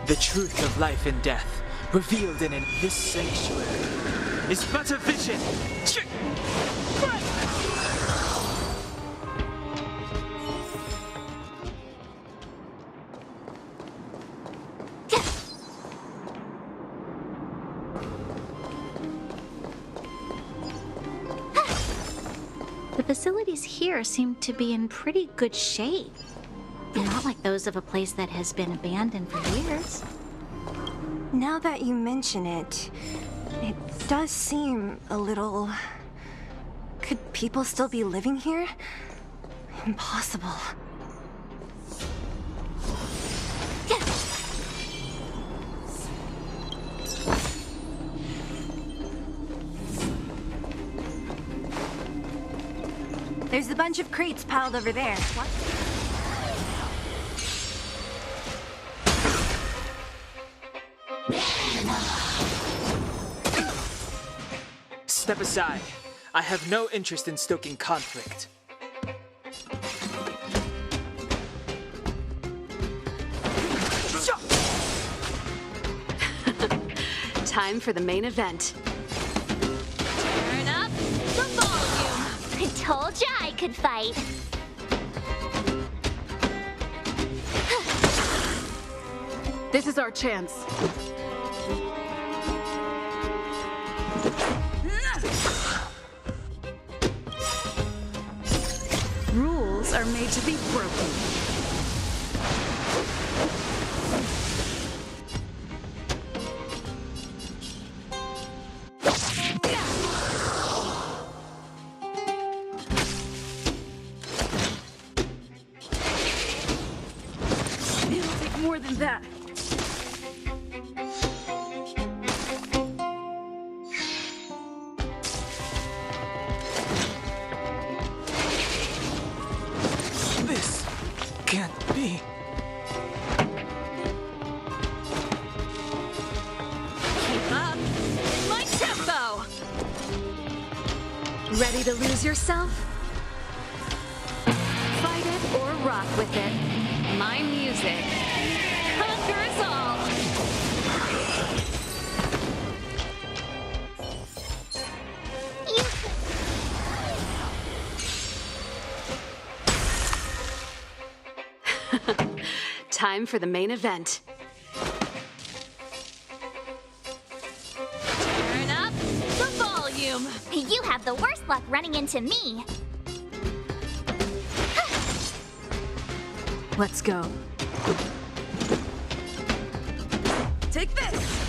Speaker 6: The truth of life and death, revealed in this sanctuary, is but a vision.
Speaker 10: The facilities here seem to be in pretty good shape. Not like those of a place that has been abandoned for years.
Speaker 2: Now that you mention it, it does seem a little... Could people still be living here? Impossible. There's a bunch of crates piled over there. What?
Speaker 6: Step aside. I have no interest in stoking conflict.
Speaker 5: Time for the main event. Turn up the volume!
Speaker 8: I told ya I could fight.
Speaker 5: This is our chance. Rules are made to be broken. It'll take more than that.
Speaker 6: This can't be.
Speaker 5: Keep up with my tempo! Ready to lose yourself? Fight it or rock with it. My music conquers all! Time for the main event. Turn up the volume!
Speaker 8: You have the worst luck running into me.
Speaker 5: Let's go. Take this!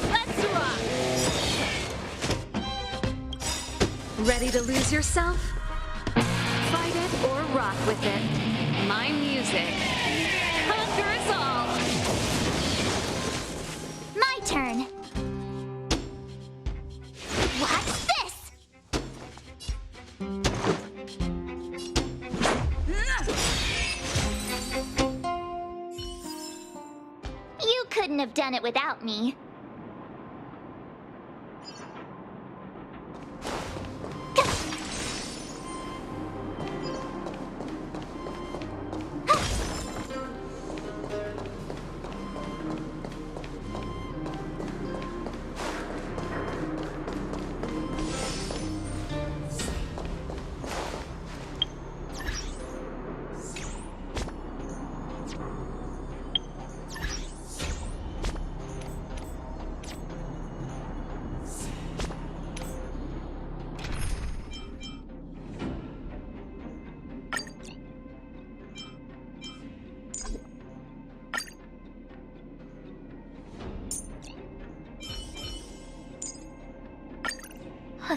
Speaker 5: Let's rock! Ready to lose yourself? Fight it or rock with it. My music conquers all!
Speaker 8: My turn. What's this? You couldn't have done it without me.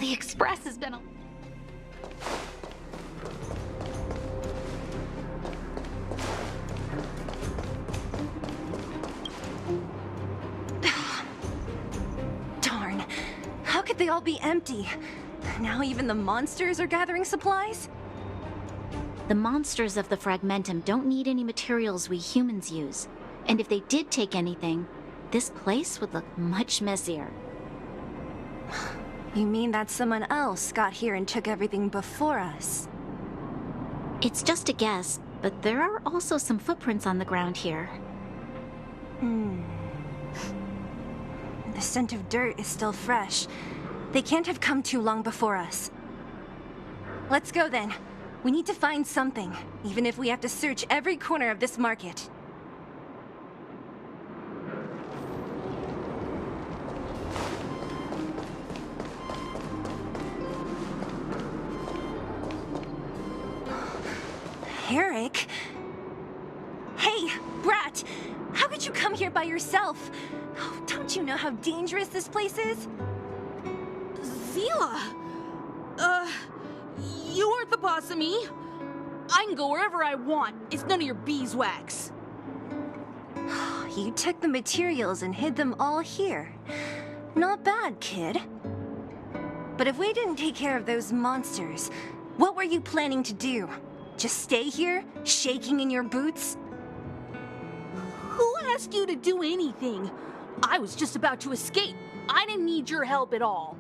Speaker 1: The express has been a...
Speaker 2: Darn. How could they all be empty? Now even the monsters are gathering supplies?
Speaker 10: The monsters of the Fragmentum don't need any materials we humans use. And if they did take anything, this place would look much messier.
Speaker 2: You mean that someone else got here and took everything before us?
Speaker 10: It's just a guess, but there are also some footprints on the ground here.
Speaker 2: The scent of dirt is still fresh. They can't have come too long before us. Let's go then. We need to find something, even if we have to search every corner of this market. Eric? Hey, Brat! How could you come here by yourself? Oh, don't you know how dangerous this place is?
Speaker 12: Zila! You aren't the boss of me. I can go wherever I want. It's none of your beeswax.
Speaker 2: You took the materials and hid them all here. Not bad, kid. But if we didn't take care of those monsters, what were you planning to do? Just stay here, shaking in your boots?
Speaker 12: Who asked you to do anything? I was just about to escape. I didn't need your help at all.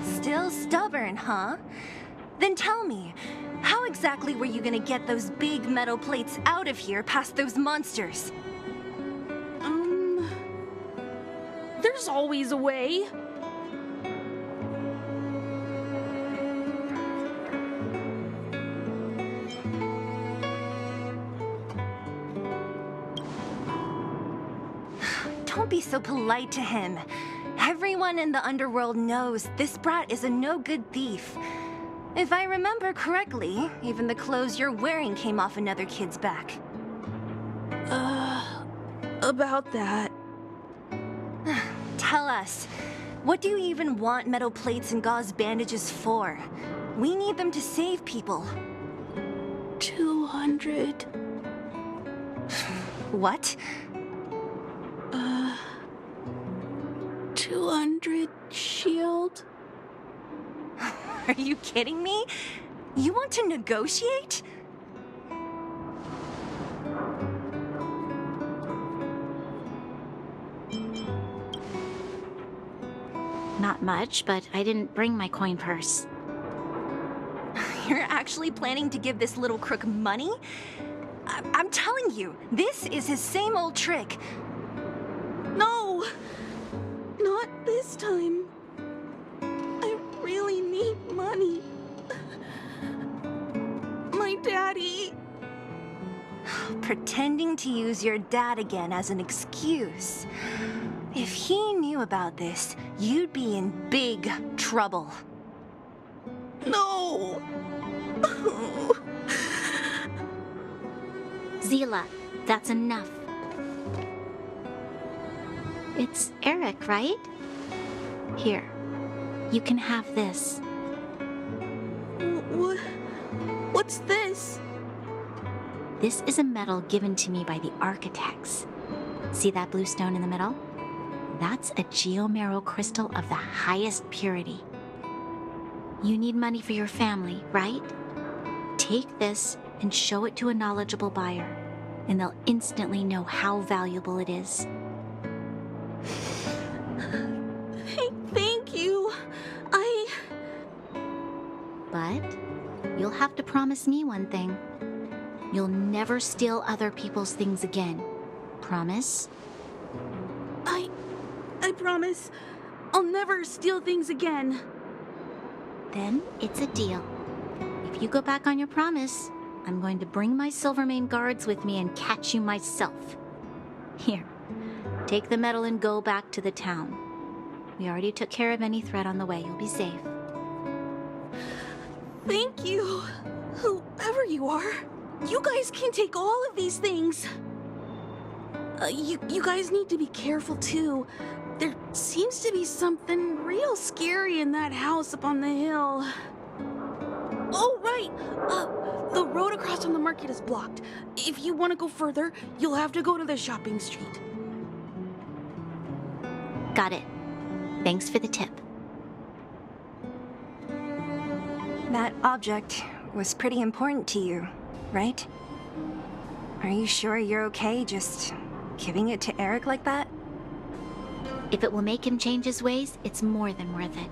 Speaker 2: Still stubborn, huh? Then tell me, how exactly were you gonna get those big metal plates out of here past those monsters?
Speaker 12: There's always a way.
Speaker 2: Don't be so polite to him. Everyone in the underworld knows this brat is a no-good thief. If I remember correctly, even the clothes you're wearing came off another kid's back.
Speaker 12: About that.
Speaker 2: Tell us, what do you even want metal plates and gauze bandages for? We need them to save people.
Speaker 3: 200.
Speaker 2: What?
Speaker 3: 200 shield.
Speaker 2: Are you kidding me? You want to negotiate?
Speaker 10: Not much, but I didn't bring my coin purse.
Speaker 2: You're actually planning to give this little crook money? I'm telling you, this is his same old trick.
Speaker 3: No! Not this time. I really need money. My daddy.
Speaker 2: Pretending to use your dad again as an excuse. If he knew about this, you'd be in big trouble.
Speaker 3: No!
Speaker 10: Zila, that's enough. It's Eric, right? Here, you can have this.
Speaker 3: What's this?
Speaker 10: This is a medal given to me by the architects. See that blue stone in the middle? That's a geomarrow crystal of the highest purity. You need money for your family, right? Take this and show it to a knowledgeable buyer, and they'll instantly know how valuable it is.
Speaker 3: Thank you.
Speaker 10: But you'll have to promise me one thing. You'll never steal other people's things again. Promise?
Speaker 3: I promise. I'll never steal things again.
Speaker 10: Then it's a deal. If you go back on your promise, I'm going to bring my Silvermane guards with me and catch you myself. Here, take the medal and go back to the town. We already took care of any threat on the way. You'll be safe.
Speaker 3: Thank you. Whoever you are, you guys can take all of these things. You guys need to be careful too.
Speaker 9: There seems to be something real scary in that house up on the hill. Oh, right! The road across from the market is blocked. If you want to go further, you'll have to go to the shopping street.
Speaker 10: Got it. Thanks for the tip.
Speaker 2: That object was pretty important to you, right? Are you sure you're okay just giving it to Eric like that?
Speaker 10: If it will make him change his ways, it's more than worth it.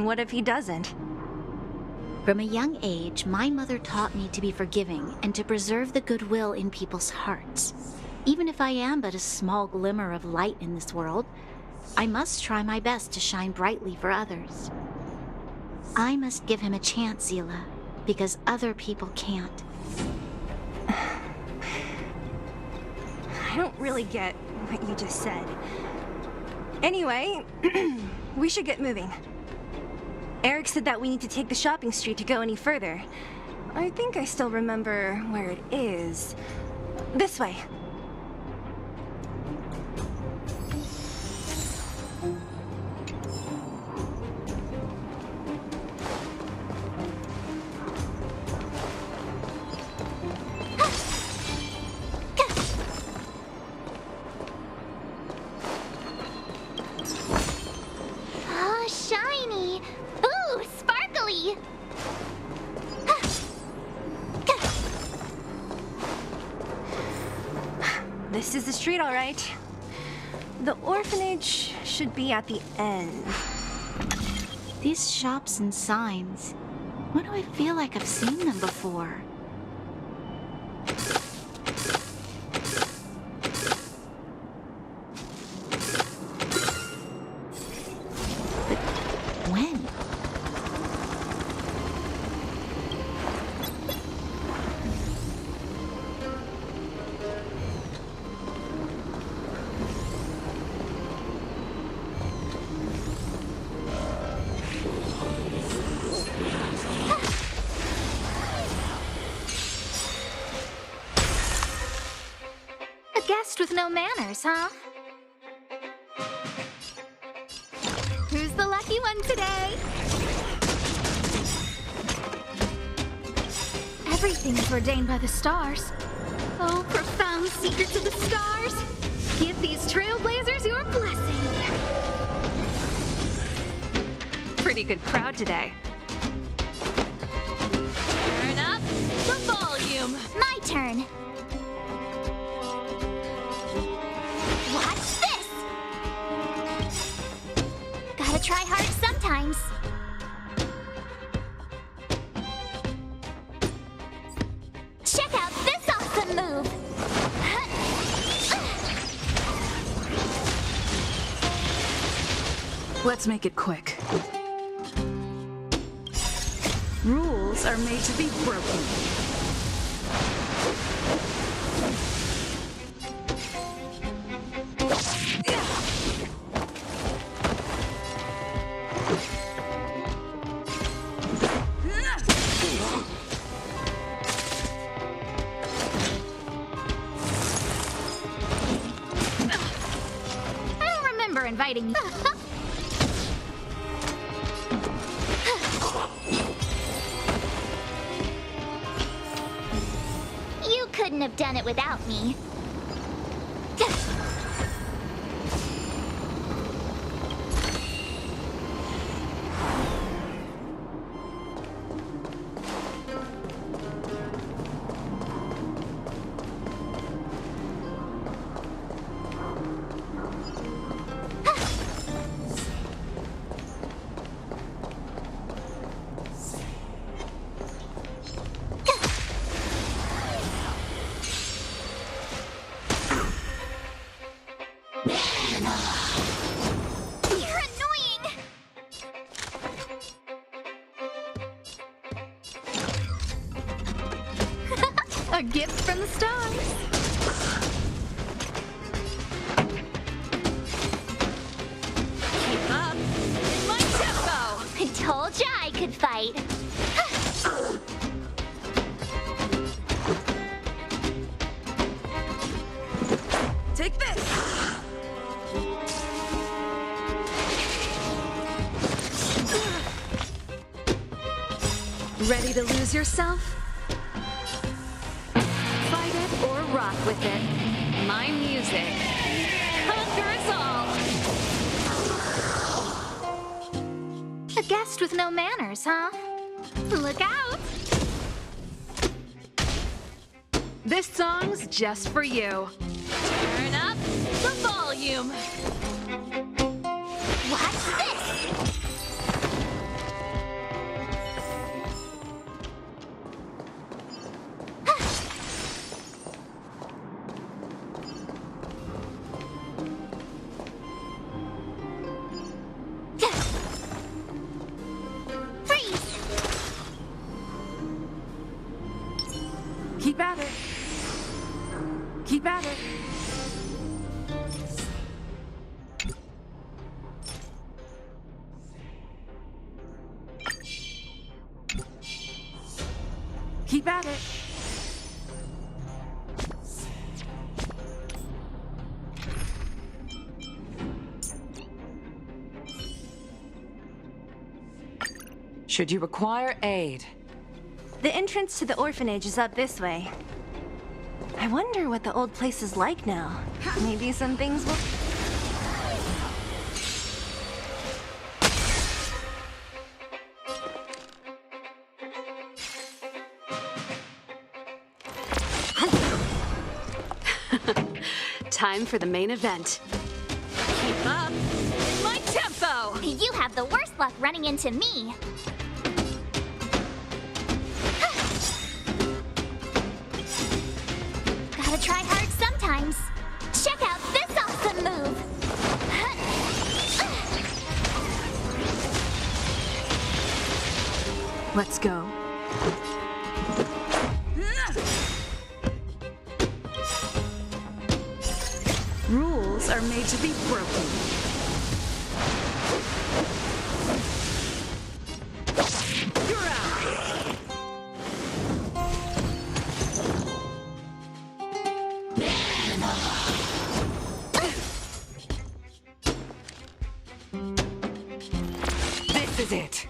Speaker 2: What if he doesn't?
Speaker 10: From a young age, my mother taught me to be forgiving and to preserve the goodwill in people's hearts. Even if I am but a small glimmer of light in this world, I must try my best to shine brightly for others. I must give him a chance, Zila, because other people can't.
Speaker 2: I don't really get what you just said. Anyway, we should get moving. Eric said that we need to take the shopping street to go any further. I think I still remember where it is. This way.
Speaker 8: Oh, shiny! Ooh, sparkly!
Speaker 2: This is the street, all right. The orphanage should be at the end.
Speaker 10: These shops and signs, why do I feel like I've seen them before? But when?
Speaker 1: A guest with no manners, huh? Who's the lucky one today? Everything's ordained by the stars. Oh, profound secrets of the stars! Give these trailblazers your blessing!
Speaker 5: Pretty good crowd today. Turn up the volume.
Speaker 8: My turn. Watch this! Gotta try hard sometimes. Check out this awesome move!
Speaker 9: Let's make it quick. Rules are made to be broken.
Speaker 1: I don't remember inviting you.
Speaker 8: You couldn't have done it without me. You're annoying!
Speaker 1: A gift from the stars.
Speaker 5: Keep up in my tempo.
Speaker 8: I told ya I could fight.
Speaker 11: Take this!
Speaker 5: lose yourself? Fight it or rock with it. My music conquers all.
Speaker 1: A guest with no manners, huh? Look out!
Speaker 5: This song's just for you. Turn up the volume.
Speaker 8: What's this?
Speaker 12: Keep at it. Keep at it. Keep at it.
Speaker 13: Should you require aid?
Speaker 2: The entrance to the orphanage is up this way. I wonder what the old place is like now. Maybe some things will...
Speaker 5: Time for the main event. Keep up my tempo!
Speaker 8: You have the worst luck running into me. Gotta try hard sometimes. Check out this awesome move.
Speaker 5: Let's go. Rules are made to be broken. You're out!
Speaker 13: This is it.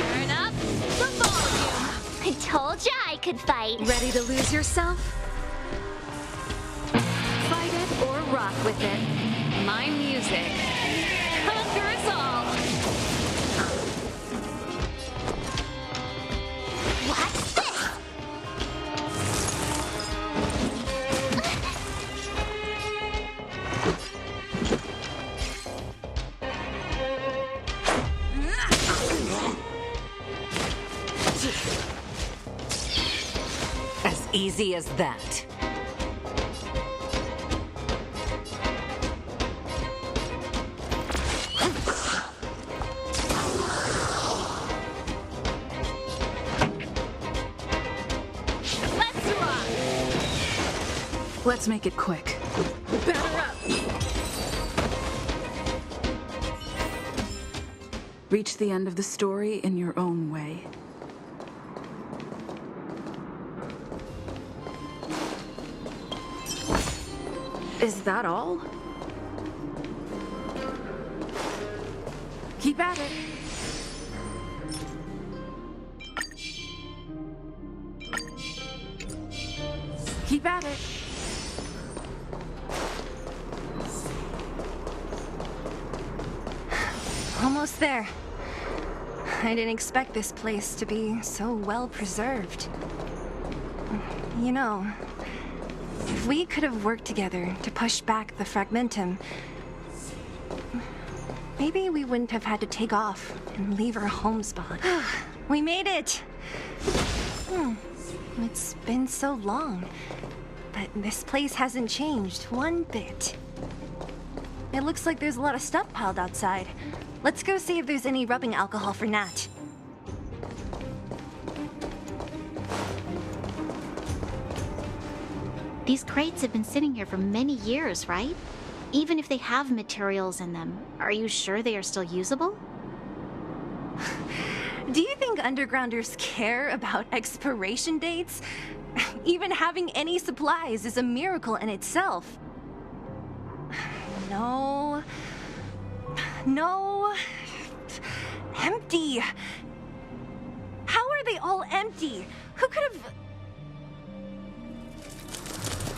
Speaker 5: Turn up the volume.
Speaker 8: I told ya I could fight.
Speaker 5: Ready to lose yourself? Fight it or rock with it. My music conquers all.
Speaker 8: What's this?
Speaker 13: As easy as that.
Speaker 5: Let's rock! Let's make it quick. Batter up! Reach the end of the story in your own way. Is that all? Keep at it. Keep at it.
Speaker 2: Almost there. I didn't expect this place to be so well preserved. You know, if we could have worked together to push back the fragmentum, maybe we wouldn't have had to take off and leave our home spot. We made it! It's been so long, but this place hasn't changed one bit. It looks like there's a lot of stuff piled outside. Let's go see if there's any rubbing alcohol for Nat.
Speaker 10: These crates have been sitting here for many years, right? Even if they have materials in them, are you sure they are still usable?
Speaker 2: Do you think undergrounders care about expiration dates? Even having any supplies is a miracle in itself. No. No. Empty. How are they all empty? Who could have...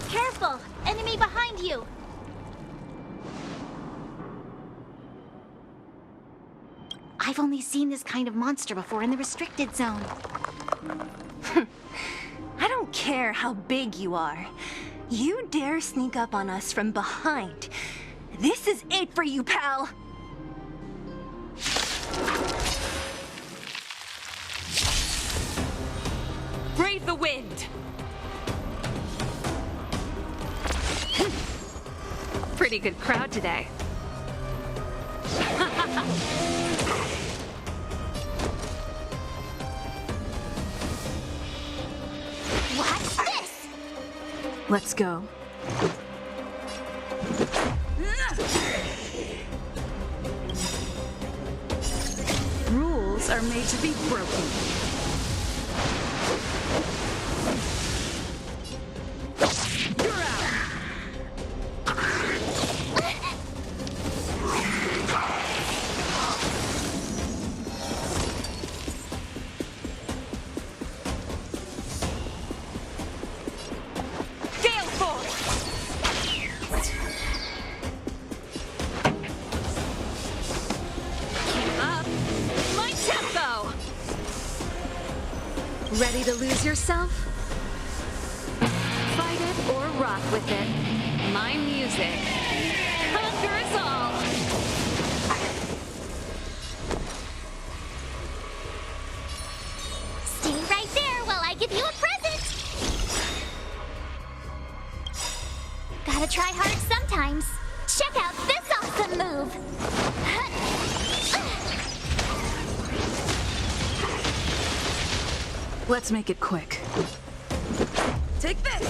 Speaker 8: Careful! Enemy behind you!
Speaker 10: I've only seen this kind of monster before in the restricted zone.
Speaker 2: I don't care how big you are. You dare sneak up on us from behind. This is it for you, pal!
Speaker 13: Brave the wind!
Speaker 5: Pretty good crowd today.
Speaker 8: What's this?
Speaker 12: Let's go. Rules are made to be broken. You're out!
Speaker 13: Gale force!
Speaker 5: Keep up. My tempo! Ready to lose yourself? Fight it or rock with it. My music conquers all!
Speaker 8: Stay right there while I give you a present! Gotta try hard sometimes. Check out this awesome move!
Speaker 12: Let's make it quick. Take this!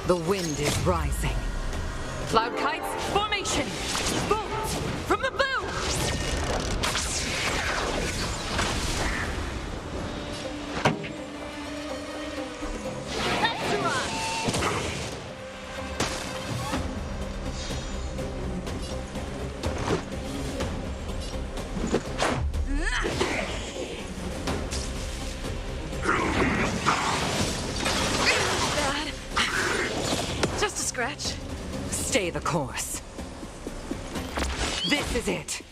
Speaker 13: The wind is rising. Cloud kites, formation! Bolts from the boom! Let's run!
Speaker 12: Just a scratch.
Speaker 13: Stay the course. This is it.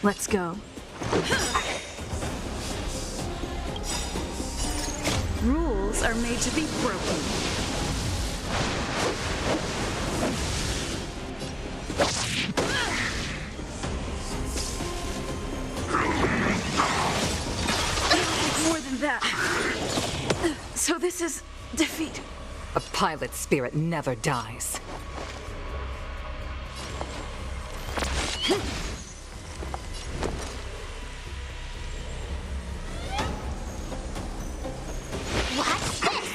Speaker 12: Let's go. Rules are made to be broken. More than that. So this is defeat.
Speaker 13: A pilot's spirit never dies.
Speaker 8: What's this?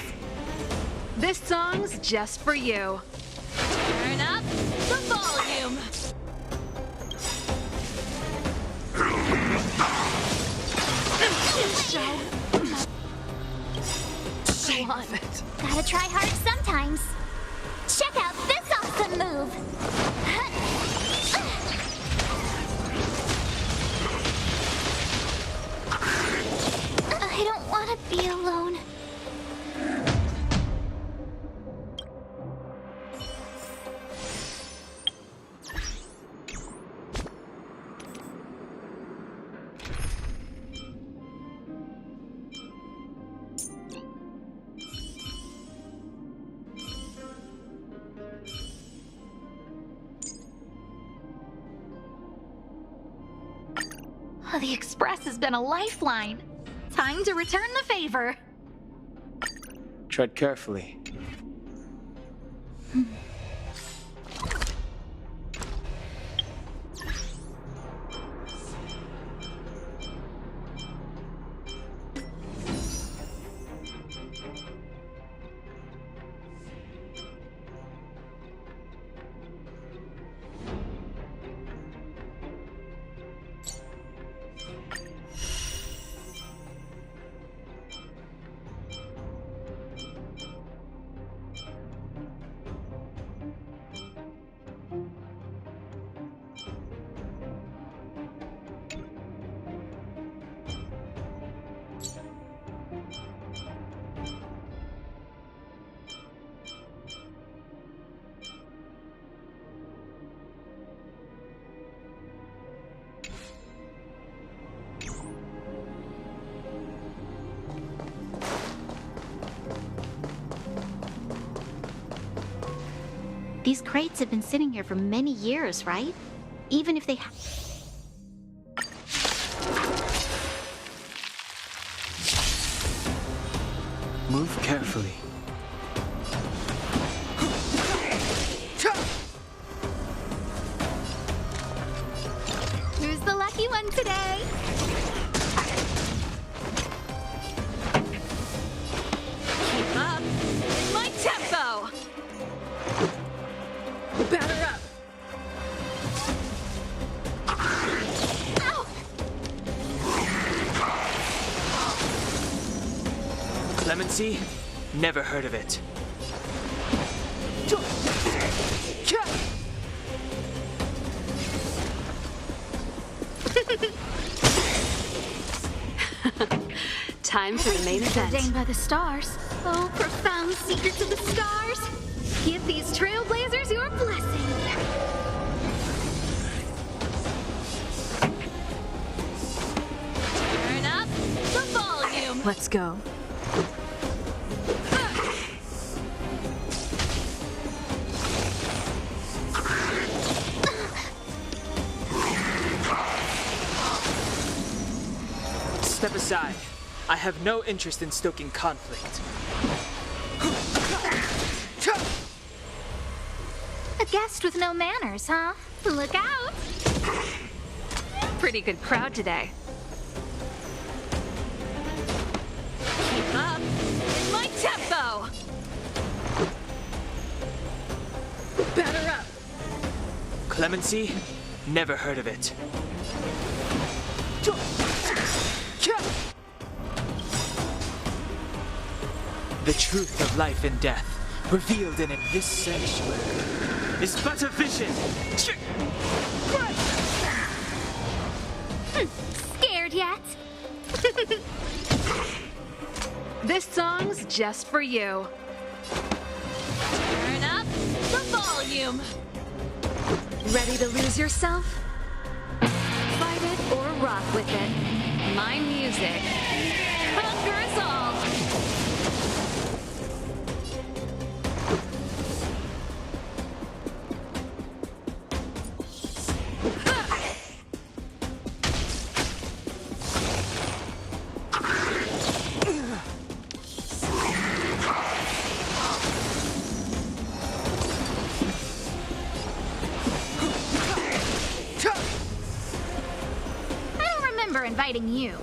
Speaker 5: This song's just for you. Turn up the volume.
Speaker 12: Shame of it.
Speaker 8: Gotta try hard sometimes. Check out this awesome move! I don't want to be alone.
Speaker 1: The Express has been a lifeline. Time to return the favor.
Speaker 6: Tread carefully.
Speaker 10: These crates have been sitting here for many years, right? Even if they
Speaker 6: Move carefully.
Speaker 1: Who's the lucky one today?
Speaker 5: Keep up. My tempo. Batter up.
Speaker 6: Clemency? Never heard of it.
Speaker 5: Time for the main event.
Speaker 1: Ordained by the stars. Oh, profound secrets of the stars. Give these trailblazers your blessing.
Speaker 5: Turn up the volume.
Speaker 12: Let's go.
Speaker 6: Step aside. I have no interest in stoking conflict.
Speaker 1: A guest with no manners, huh? Look out!
Speaker 5: Pretty good crowd today. Keep up. My tempo. Batter up.
Speaker 6: Clemency? Never heard of it. The truth of life and death, revealed in this sanctuary, is but a vision.
Speaker 1: Scared yet?
Speaker 5: This song's just for you. Turn up the volume. Ready to lose yourself? Fight it or rock with it. My music conquers all.
Speaker 1: Inviting you.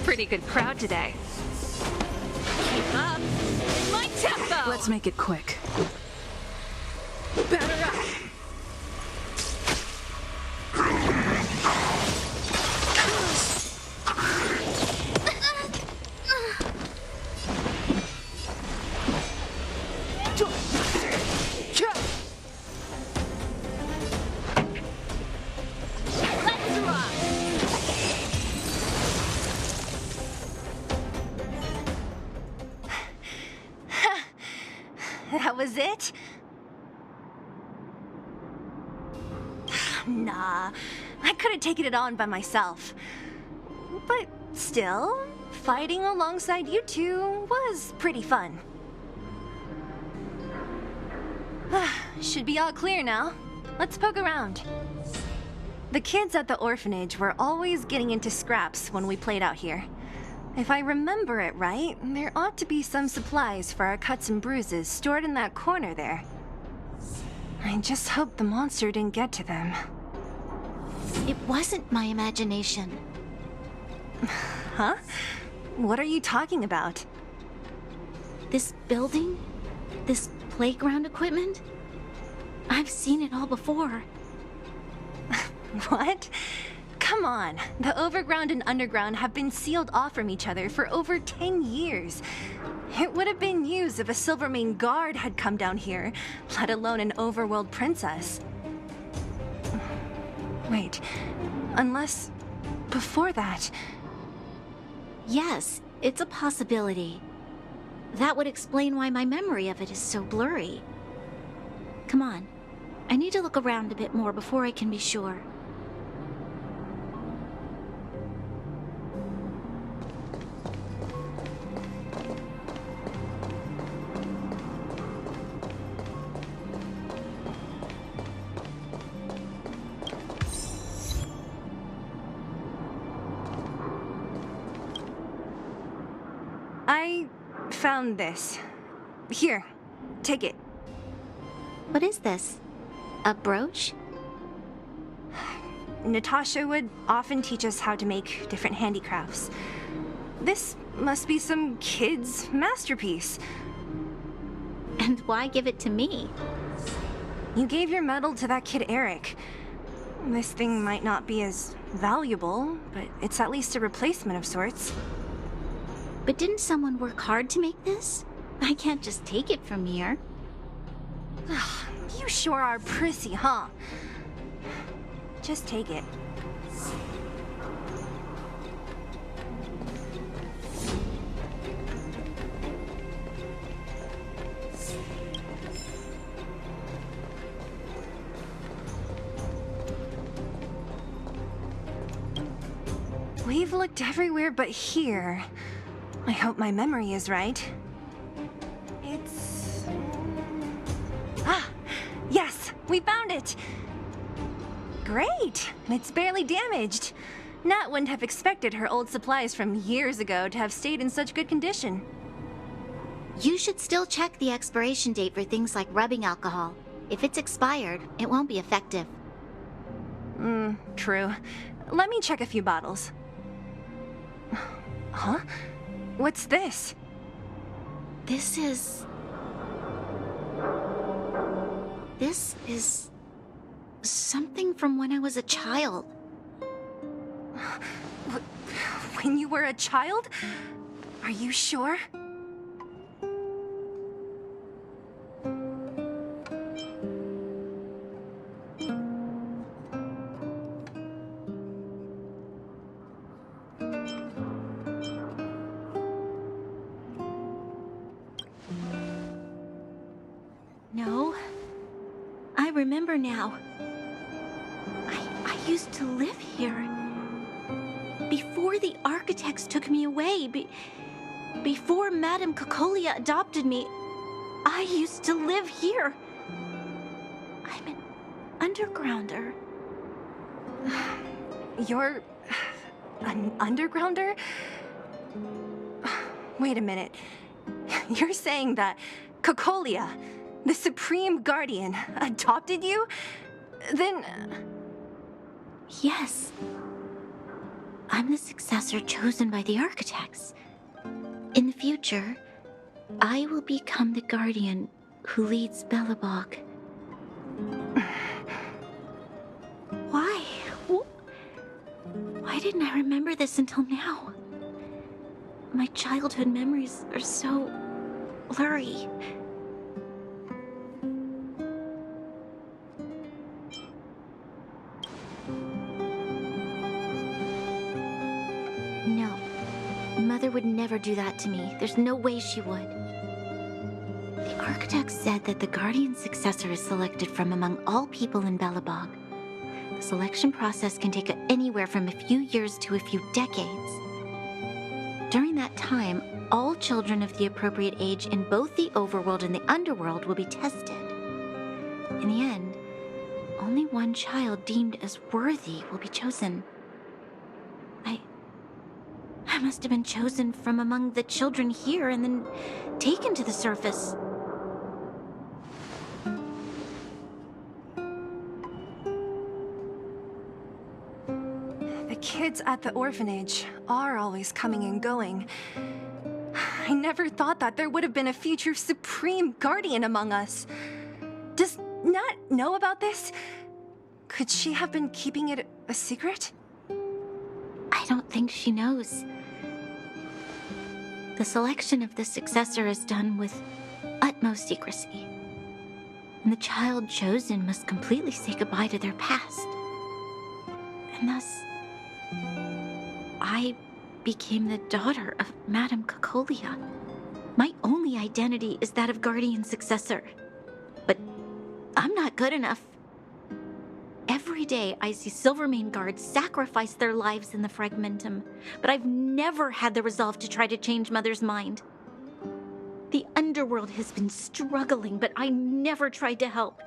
Speaker 5: Pretty good crowd today. Keep up. My tempo.
Speaker 12: Let's make it quick.
Speaker 5: Batter up.
Speaker 2: That was it? Nah, I could have taken it on by myself. But still, fighting alongside you two was pretty fun. Should be all clear now. Let's poke around. The kids at the orphanage were always getting into scraps when we played out here. If I remember it right, there ought to be some supplies for our cuts and bruises stored in that corner there. I just hope the monster didn't get to them.
Speaker 10: It wasn't my imagination.
Speaker 2: Huh? What are you talking about?
Speaker 10: This building? This playground equipment? I've seen it all before.
Speaker 2: What? Come on. The overground and underground have been sealed off from each other for over 10 years. It would have been used if a Silvermane guard had come down here, let alone an overworld princess. Wait, unless before that...
Speaker 10: Yes, it's a possibility. That would explain why my memory of it is so blurry. Come on. I need to look around a bit more before I can be sure.
Speaker 2: I found this. Here, take it.
Speaker 10: What is this? A brooch?
Speaker 2: Natasha would often teach us how to make different handicrafts. This must be some kid's masterpiece.
Speaker 10: And why give it to me?
Speaker 2: You gave your medal to that kid Eric. This thing might not be as valuable, but it's at least a replacement of sorts.
Speaker 10: But didn't someone work hard to make this? I can't just take it from here.
Speaker 2: You sure are prissy, huh? Just take it. We've looked everywhere but here. I hope my memory is right. It's... Ah! Yes! We found it! Great! It's barely damaged. Nat wouldn't have expected her old supplies from years ago to have stayed in such good condition.
Speaker 10: You should still check the expiration date for things like rubbing alcohol. If it's expired, it won't be effective.
Speaker 2: True. Let me check a few bottles. Huh? What's this?
Speaker 10: This is something from when I was a child.
Speaker 2: When you were a child? Are you sure?
Speaker 10: No. I remember now. I used to live here. Before the architects took me away, before Madame Cocolia adopted me, I used to live here. I'm an undergrounder.
Speaker 2: You're... an undergrounder? Wait a minute. You're saying that Cocolia, the Supreme Guardian, adopted you? Then...
Speaker 10: Yes. I'm the successor chosen by the architects. In the future, I will become the guardian who leads Belobog. Why? Why didn't I remember this until now? My childhood memories are so blurry. No. Mother would never do that to me. There's no way she would. The architect said that the guardian successor is selected from among all people in Belobog. The selection process can take anywhere from a few years to a few decades. During that time, all children of the appropriate age in both the overworld and the underworld will be tested. In the end, only one child deemed as worthy will be chosen. I must have been chosen from among the children here and then taken to the surface.
Speaker 2: The kids at the orphanage are always coming and going. I never thought that there would have been a future Supreme Guardian among us. Does Nat know about this? Could she have been keeping it a secret?
Speaker 10: I don't think she knows. The selection of the successor is done with utmost secrecy. And the child chosen must completely say goodbye to their past. And thus, I became the daughter of Madame Cocolia. My only identity is that of guardian successor. But I'm not good enough. Every day I see Silvermane guards sacrifice their lives in the Fragmentum, but I've never had the resolve to try to change Mother's mind. The underworld has been struggling, but I never tried to help.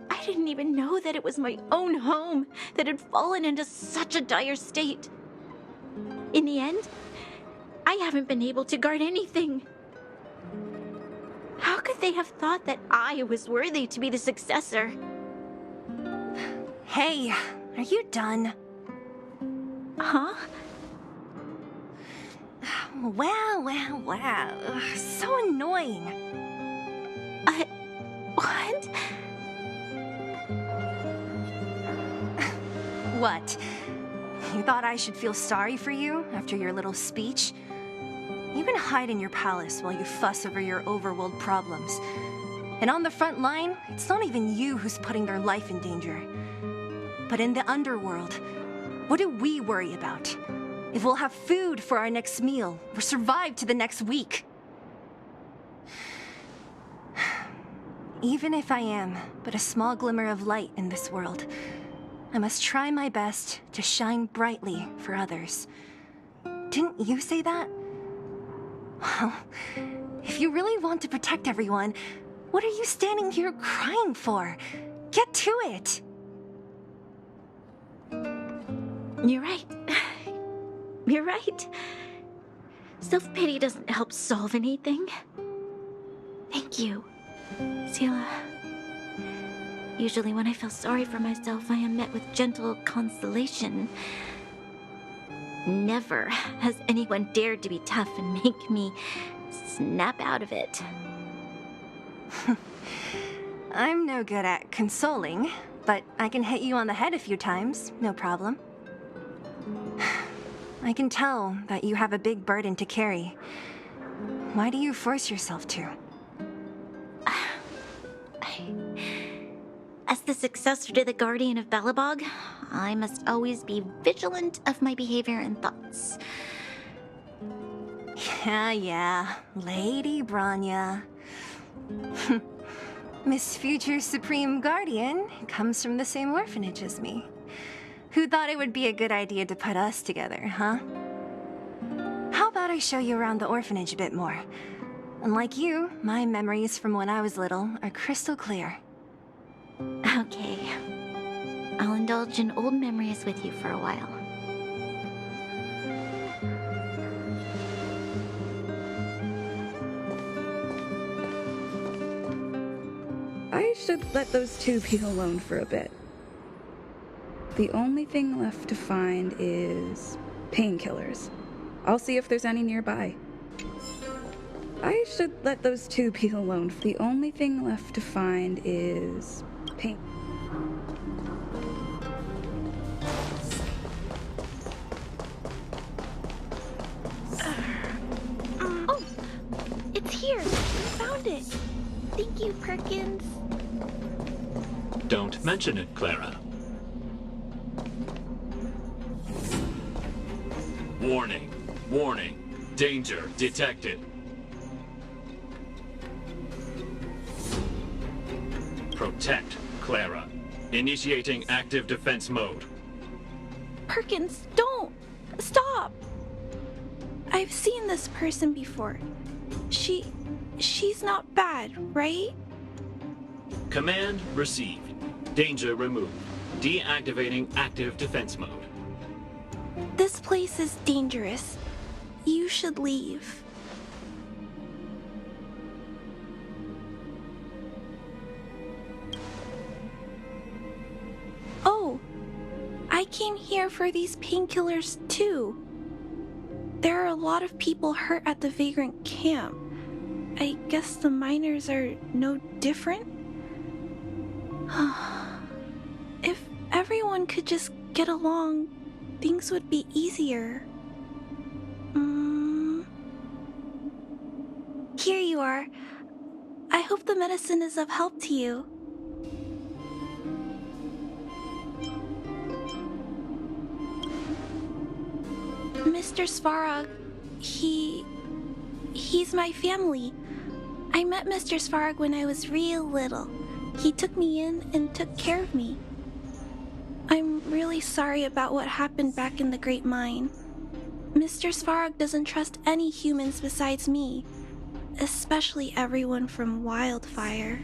Speaker 10: I didn't even know that it was my own home that had fallen into such a dire state. In the end,
Speaker 3: I haven't been able to guard anything. How could they have thought that I was worthy to be the successor?
Speaker 2: Hey, are you done?
Speaker 3: Huh?
Speaker 2: Wow. Ugh, so annoying.
Speaker 3: What?
Speaker 2: What? You thought I should feel sorry for you after your little speech? You can hide in your palace while you fuss over your overworld problems. And on the front line, it's not even you who's putting their life in danger. But in the underworld, what do we worry about? If we'll have food for our next meal or survive to the next week. Even if I am but a small glimmer of light in this world, I must try my best to shine brightly for others. Didn't you say that? Well, if you really want to protect everyone, what are you standing here crying for? Get to it!
Speaker 3: You're right. You're right. Self-pity doesn't help solve anything. Thank you, Sela. Usually when I feel sorry for myself, I am met with gentle consolation. Never has anyone dared to be tough and make me snap out of it.
Speaker 2: I'm no good at consoling, but I can hit you on the head a few times, no problem. I can tell that you have a big burden to carry. Why do you force yourself to?
Speaker 3: As the successor to the Guardian of Belobog, I must always be vigilant of my behavior and thoughts.
Speaker 2: Yeah, Lady Branya. Miss Future Supreme Guardian comes from the same orphanage as me. Who thought it would be a good idea to put us together, huh? How about I show you around the orphanage a bit more? Unlike you, my memories from when I was little are crystal clear.
Speaker 3: Okay. I'll indulge in old memories with you for a while.
Speaker 14: I should let those two be alone for a bit. The only thing left to find is painkillers. I'll see if there's any nearby. I should let those two be alone. The only thing left to find is pain.
Speaker 3: Oh, it's here. I found it. Thank you, Perkins.
Speaker 15: Don't mention it, Clara. Warning. Warning. Danger detected. Protect Clara. Initiating active defense mode.
Speaker 3: Perkins, don't! Stop! I've seen this person before. She's not bad, right?
Speaker 15: Command received. Danger removed. Deactivating active defense mode.
Speaker 3: This place is dangerous. You should leave. Oh, I came here for these painkillers too. There are a lot of people hurt at the Vagrant camp. I guess the miners are no different? If everyone could just get along, things would be easier. Here you are. I hope the medicine is of help to you. Mr. Svarog, he's my family. I met Mr. Svarog when I was real little. He took me in and took care of me. I'm really sorry about what happened back in the Great Mine. Mr. Svarog doesn't trust any humans besides me, especially everyone from Wildfire.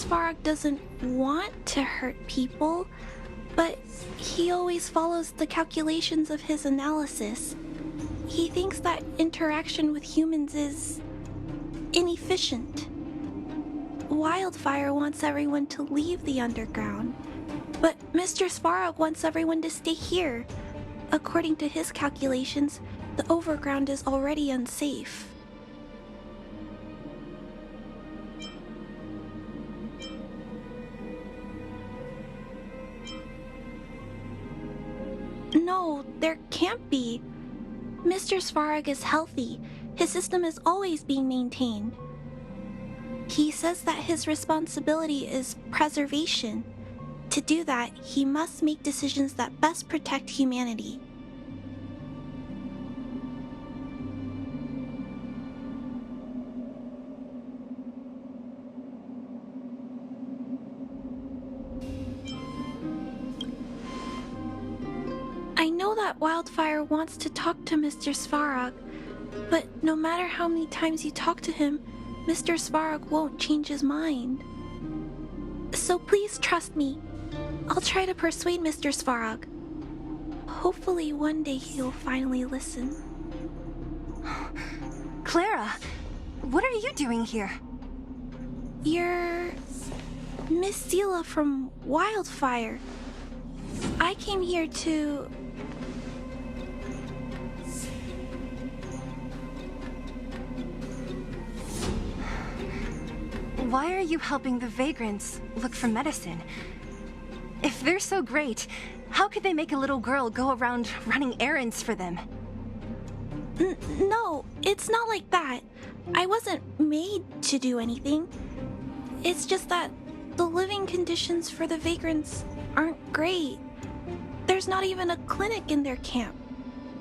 Speaker 3: Svarog doesn't want to hurt people, but he always follows the calculations of his analysis. He thinks that interaction with humans is inefficient. Wildfire wants everyone to leave the underground, but Mr. Svarog wants everyone to stay here. According to his calculations, the overground is already unsafe. No, there can't be. Mr. Svarog is healthy. His system is always being maintained. He says that his responsibility is preservation. To do that, he must make decisions that best protect humanity. I know that Wildfire wants to talk to Mr. Svarog, but no matter how many times you talk to him, Mr. Svarog won't change his mind. So please trust me. I'll try to persuade Mr. Svarog. Hopefully one day he'll finally listen.
Speaker 2: Clara, what are you doing here?
Speaker 3: You're Miss Sela from Wildfire. I came here to...
Speaker 2: Why are you helping the vagrants look for medicine? If they're so great, how could they make a little girl go around running errands for them?
Speaker 3: No, it's not like that. I wasn't made to do anything. It's just that the living conditions for the vagrants aren't great. There's not even a clinic in their camp,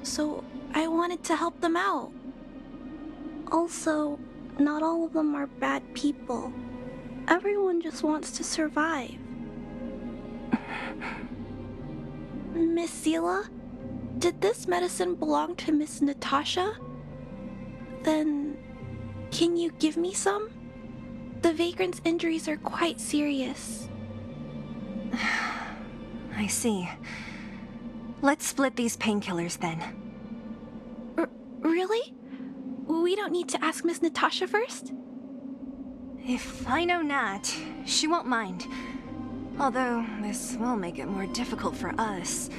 Speaker 3: so I wanted to help them out. Also, not all of them are bad people. Everyone just wants to survive. Miss Sela, did this medicine belong to Miss Natasha? Then, can you give me some? The vagrant's injuries are quite serious.
Speaker 2: I see. Let's split these painkillers then.
Speaker 3: Really? We don't need to ask Miss Natasha first?
Speaker 2: If I know Nat, she won't mind. Although, this will make it more difficult for us.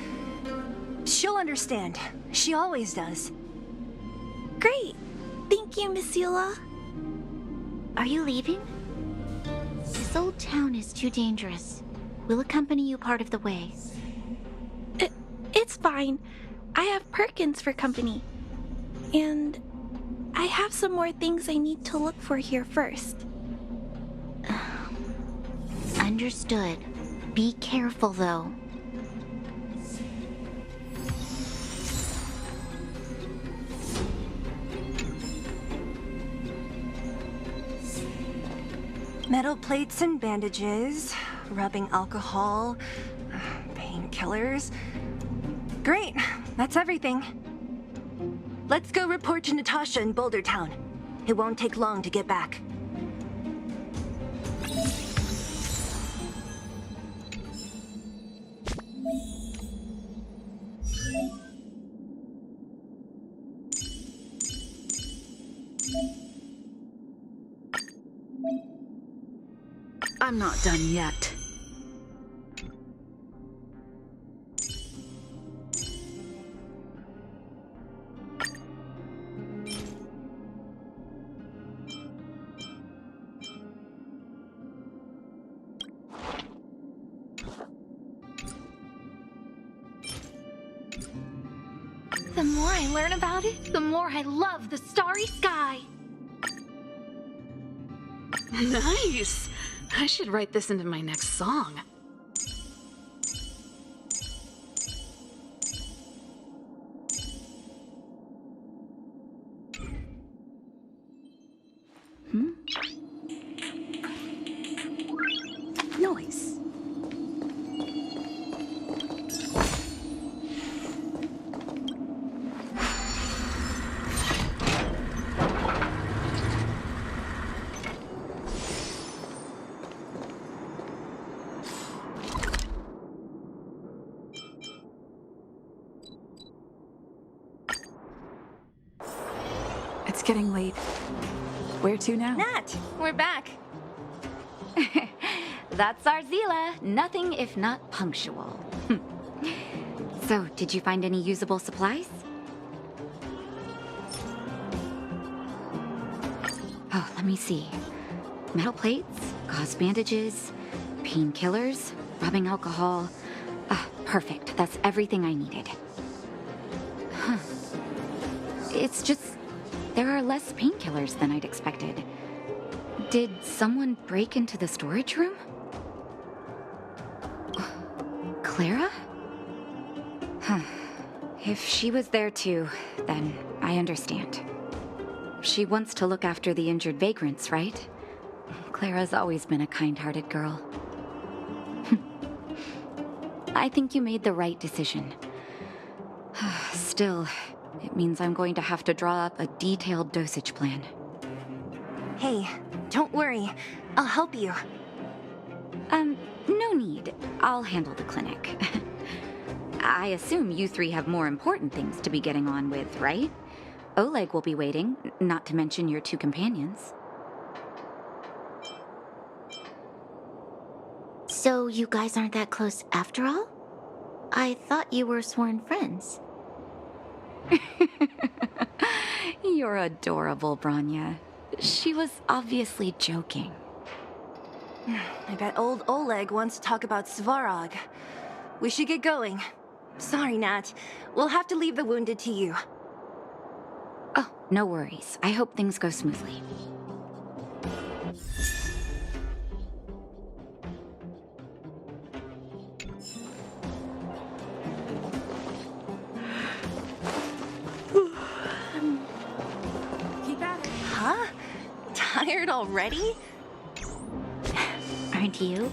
Speaker 2: She'll understand. She always does.
Speaker 3: Great! Thank you, Miss Sela.
Speaker 10: Are you leaving? This old town is too dangerous. We'll accompany you part of the way.
Speaker 3: It's fine. I have Perkins for company. And I have some more things I need to look for here first.
Speaker 10: Understood. Be careful, though.
Speaker 2: Metal plates and bandages, rubbing alcohol, painkillers. Great, that's everything. Let's go report to Natasha in Boulder Town. It won't take long to get back.
Speaker 12: I'm not done yet.
Speaker 1: The more I learn about it, the more I love the starry sky.
Speaker 12: Nice! I should write this into my next song. Noise.
Speaker 14: It's getting late. Where to now?
Speaker 2: Nat, we're back.
Speaker 10: That's our Zila. Nothing if not punctual. So, did you find any usable supplies? Oh, let me see. Metal plates, gauze bandages, painkillers, rubbing alcohol. Ah, perfect. That's everything I needed. Huh. It's just, there are less painkillers than I'd expected. Did someone break into the storage room? Clara? Huh. If she was there too, then I understand. She wants to look after the injured vagrants, right? Clara's always been a kind-hearted girl. I think you made the right decision. Still, it means I'm going to have to draw up a detailed dosage plan.
Speaker 2: Hey, don't worry. I'll help you.
Speaker 10: No need. I'll handle the clinic. I assume you three have more important things to be getting on with, right? Oleg will be waiting, not to mention your two companions.
Speaker 8: So you guys aren't that close after all? I thought you were sworn friends.
Speaker 10: You're adorable, Branya. She was obviously joking.
Speaker 2: I bet old Oleg wants to talk about Svarog. We should get going. Sorry, Nat. We'll have to leave the wounded to you.
Speaker 10: Oh, no worries. I hope things go smoothly.
Speaker 2: Keep at it. Huh? Tired already?
Speaker 10: Aren't you?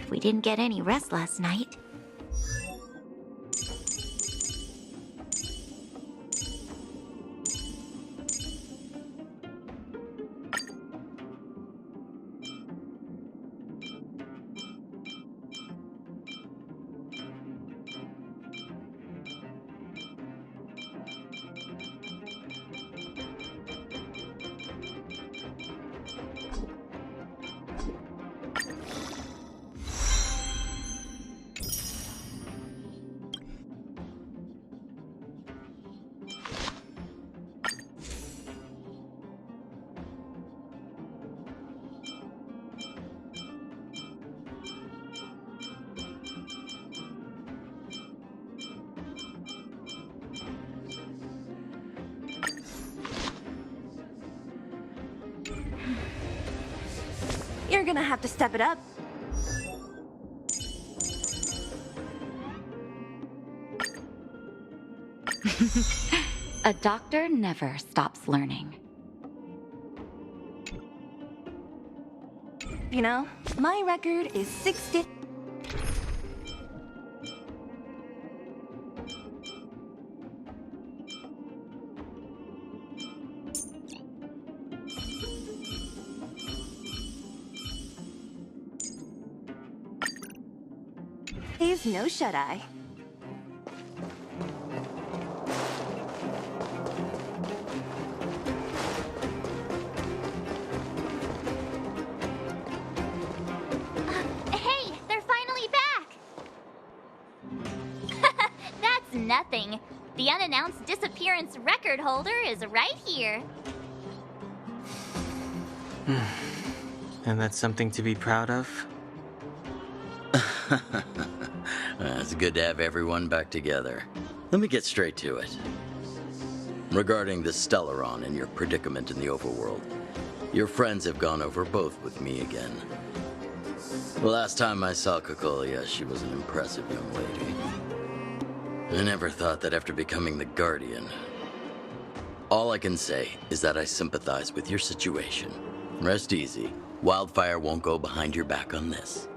Speaker 8: We didn't get any rest last night.
Speaker 2: You're gonna have to step it up.
Speaker 10: A doctor never stops learning.
Speaker 2: You know, my record is 60. He's no shut-eye.
Speaker 8: Hey, they're finally back! That's nothing. The unannounced disappearance record holder is right here.
Speaker 6: And that's something to be proud of?
Speaker 7: It's good to have everyone back together. Let me get straight to it. Regarding the Stellaron and your predicament in the overworld, your friends have gone over both with me again. The last time I saw Kokolia, she was an impressive young lady. I never thought that after becoming the Guardian. All I can say is that I sympathize with your situation. Rest easy. Wildfire won't go behind your back on this.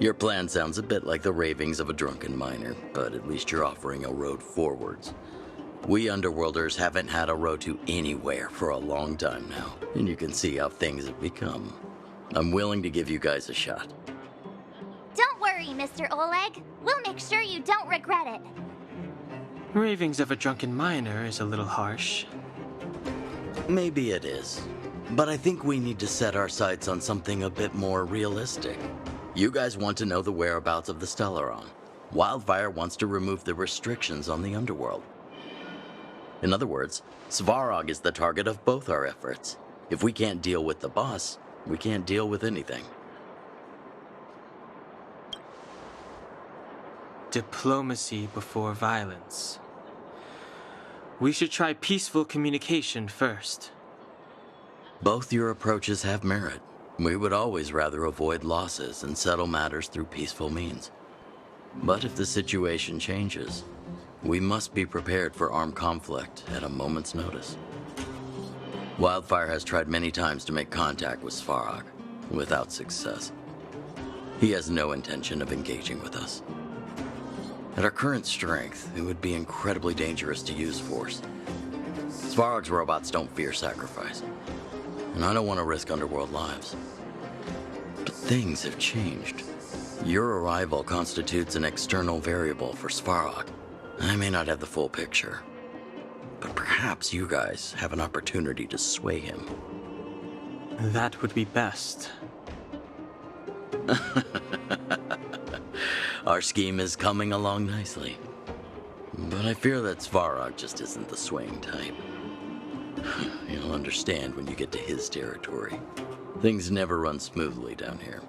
Speaker 7: Your plan sounds a bit like the ravings of a drunken miner, but at least you're offering a road forwards. We Underworlders haven't had a road to anywhere for a long time now, and you can see how things have become. I'm willing to give you guys a shot.
Speaker 8: Don't worry, Mr. Oleg. We'll make sure you don't regret it.
Speaker 6: Ravings of a drunken miner is a little harsh.
Speaker 7: Maybe it is, but I think we need to set our sights on something a bit more realistic. You guys want to know the whereabouts of the Stellaron. Wildfire wants to remove the restrictions on the underworld. In other words, Svarog is the target of both our efforts. If we can't deal with the boss, we can't deal with anything.
Speaker 6: Diplomacy before violence. We should try peaceful communication first.
Speaker 7: Both your approaches have merit. We would always rather avoid losses and settle matters through peaceful means. But if the situation changes, we must be prepared for armed conflict at a moment's notice. Wildfire has tried many times to make contact with Svarog, without success. He has no intention of engaging with us. At our current strength, it would be incredibly dangerous to use force. Svarog's robots don't fear sacrifice, and I don't want to risk Underworld lives. But things have changed. Your arrival constitutes an external variable for Svarog. I may not have the full picture, but perhaps you guys have an opportunity to sway him.
Speaker 6: That would be best.
Speaker 7: Our scheme is coming along nicely. But I fear that Svarog just isn't the swaying type. You'll understand when you get to his territory. Things never run smoothly down here.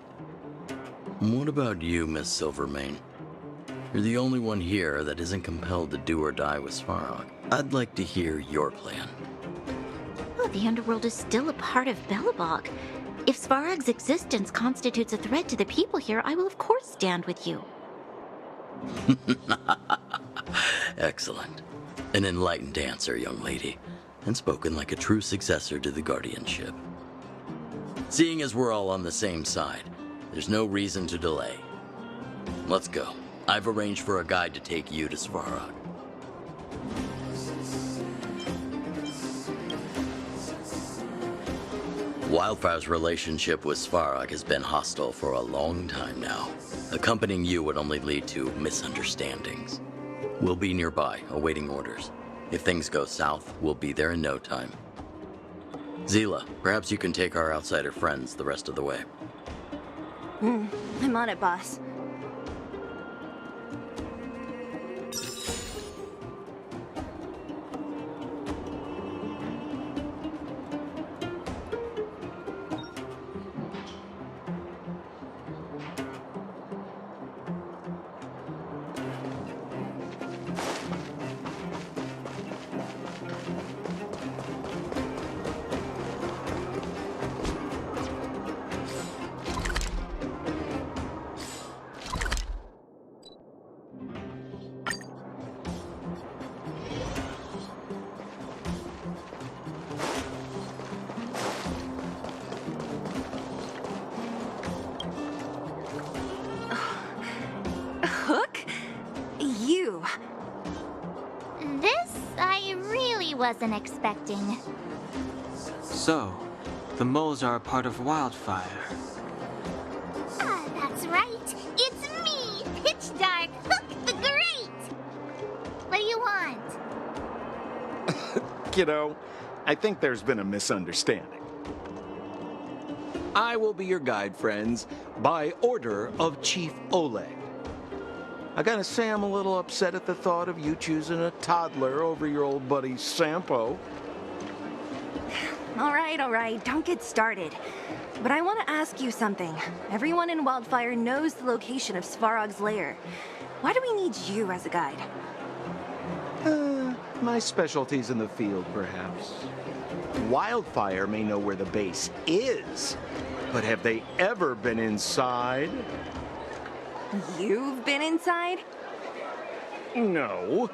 Speaker 7: What about you, Miss Silvermane? You're the only one here that isn't compelled to do or die with Svarog. I'd like to hear your plan.
Speaker 10: Oh, the underworld is still a part of Belobog. If Svarog's existence constitutes a threat to the people here, I will of course stand with you.
Speaker 7: Excellent. An enlightened answer, young lady, and spoken like a true successor to the guardianship. Seeing as we're all on the same side, there's no reason to delay. Let's go. I've arranged for a guide to take you to Svarog. Wildfire's relationship with Svarog has been hostile for a long time now. Accompanying you would only lead to misunderstandings. We'll be nearby, awaiting orders. If things go south, we'll be there in no time. Zila, perhaps you can take our outsider friends the rest of the way.
Speaker 2: I'm on it, boss.
Speaker 8: Wasn't expecting.
Speaker 6: So, the moles are a part of Wildfire.
Speaker 8: Ah, that's right. It's me, Pitch Dark Hook the Great. What do you want?
Speaker 16: Kiddo, I think there's been a misunderstanding. I will be your guide, friends, by order of Chief Oleg. I gotta say I'm a little upset at the thought of you choosing a toddler over your old buddy Sampo.
Speaker 2: All right, don't get started. But I want to ask you something. Everyone in Wildfire knows the location of Svarog's lair. Why do we need you as a guide?
Speaker 16: My specialty's in the field, perhaps. Wildfire may know where the base is, but have they ever been inside?
Speaker 2: You've been inside?
Speaker 16: No,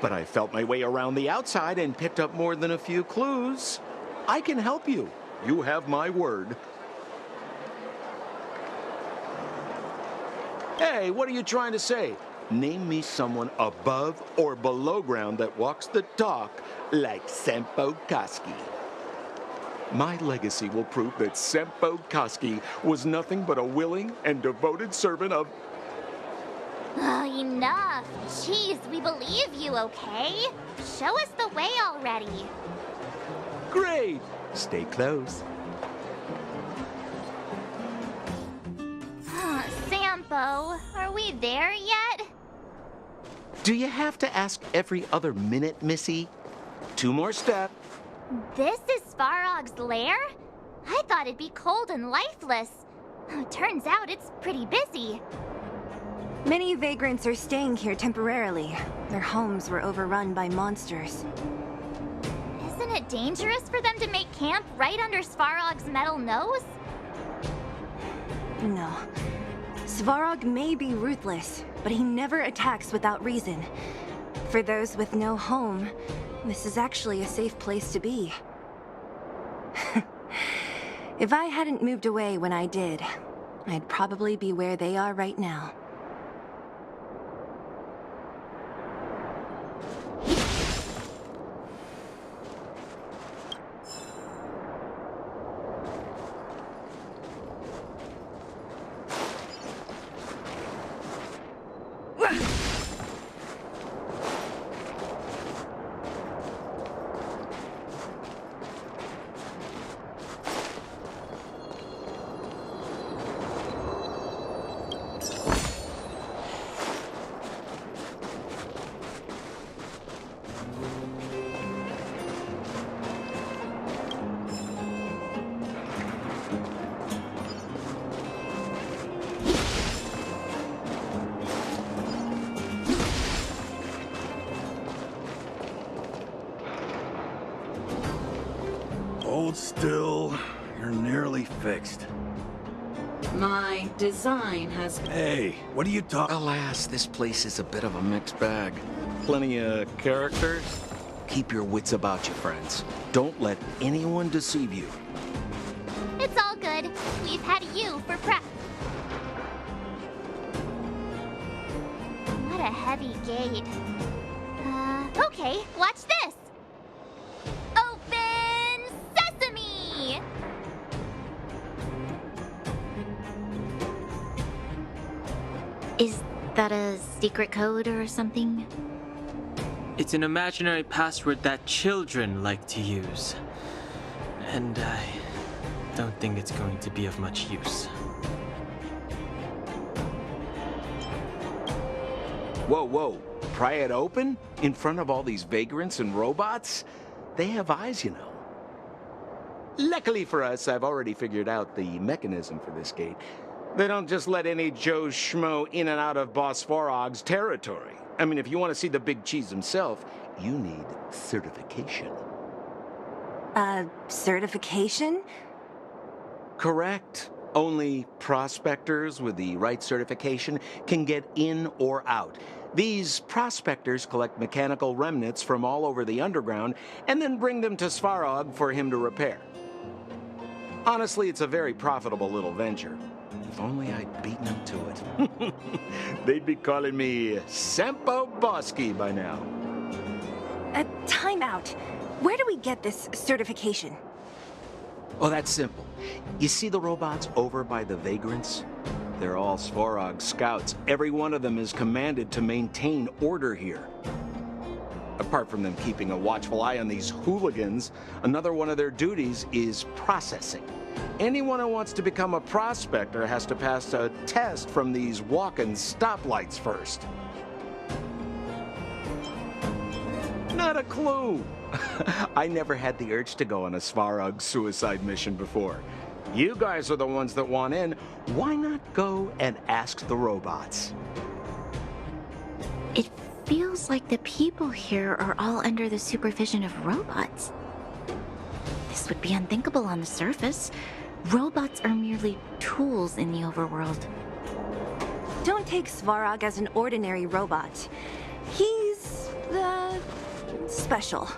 Speaker 16: but I felt my way around the outside and picked up more than a few clues. I can help you. You have my word. Hey, what are you trying to say? Name me someone above or below ground that walks the talk like Sempo Koski. My legacy will prove that Sempo Koski was nothing but a willing and devoted servant of...
Speaker 8: Oh, enough. Jeez, we believe you, okay? Show us the way already.
Speaker 16: Great! Stay close.
Speaker 8: Sampo, are we there yet?
Speaker 16: Do you have to ask every other minute, Missy? 2 more steps.
Speaker 8: This is Svarog's lair? I thought it'd be cold and lifeless. Turns out it's pretty busy.
Speaker 2: Many vagrants are staying here temporarily. Their homes were overrun by monsters.
Speaker 8: Isn't it dangerous for them to make camp right under Svarog's metal nose?
Speaker 2: No. Svarog may be ruthless, but he never attacks without reason. For those with no home, this is actually a safe place to be. If I hadn't moved away when I did, I'd probably be where they are right now.
Speaker 17: Hold still. You're nearly fixed.
Speaker 12: My design has...
Speaker 17: Hey, what are you talking...
Speaker 16: Alas, this place is a bit of a mixed bag. Plenty of characters. Keep your wits about you, friends. Don't let anyone deceive you.
Speaker 8: It's all good. We've had you for prep. What a heavy gate. Okay, watch this. Open sesame!
Speaker 10: Is that a secret code or something?
Speaker 6: It's an imaginary password that children like to use. And I don't think it's going to be of much use.
Speaker 16: Whoa, whoa. Pry it open? In front of all these vagrants and robots? They have eyes, you know. Luckily for us, I've already figured out the mechanism for this gate. They don't just let any Joe Schmo in and out of Boss Svarog's territory. I mean, if you want to see the big cheese himself, you need certification.
Speaker 2: Certification?
Speaker 16: Correct. Only prospectors with the right certification can get in or out. These prospectors collect mechanical remnants from all over the underground and then bring them to Svarog for him to repair. Honestly, it's a very profitable little venture. If only I'd beaten them to it. They'd be calling me Sempo Koski by now.
Speaker 2: Time out. Where do we get this certification?
Speaker 16: Oh, that's simple. You see the robots over by the vagrants? They're all Svarog scouts. Every one of them is commanded to maintain order here. Apart from them keeping a watchful eye on these hooligans, another one of their duties is processing. Anyone who wants to become a prospector has to pass a test from these walking stoplights first. Not a clue. I never had the urge to go on a Svarog suicide mission before. You guys are the ones that want in. Why not go and ask the robots?
Speaker 10: It feels like the people here are all under the supervision of robots. This would be unthinkable on the surface. Robots are merely tools in the overworld.
Speaker 2: Don't take Svarog as an ordinary robot. He's, special.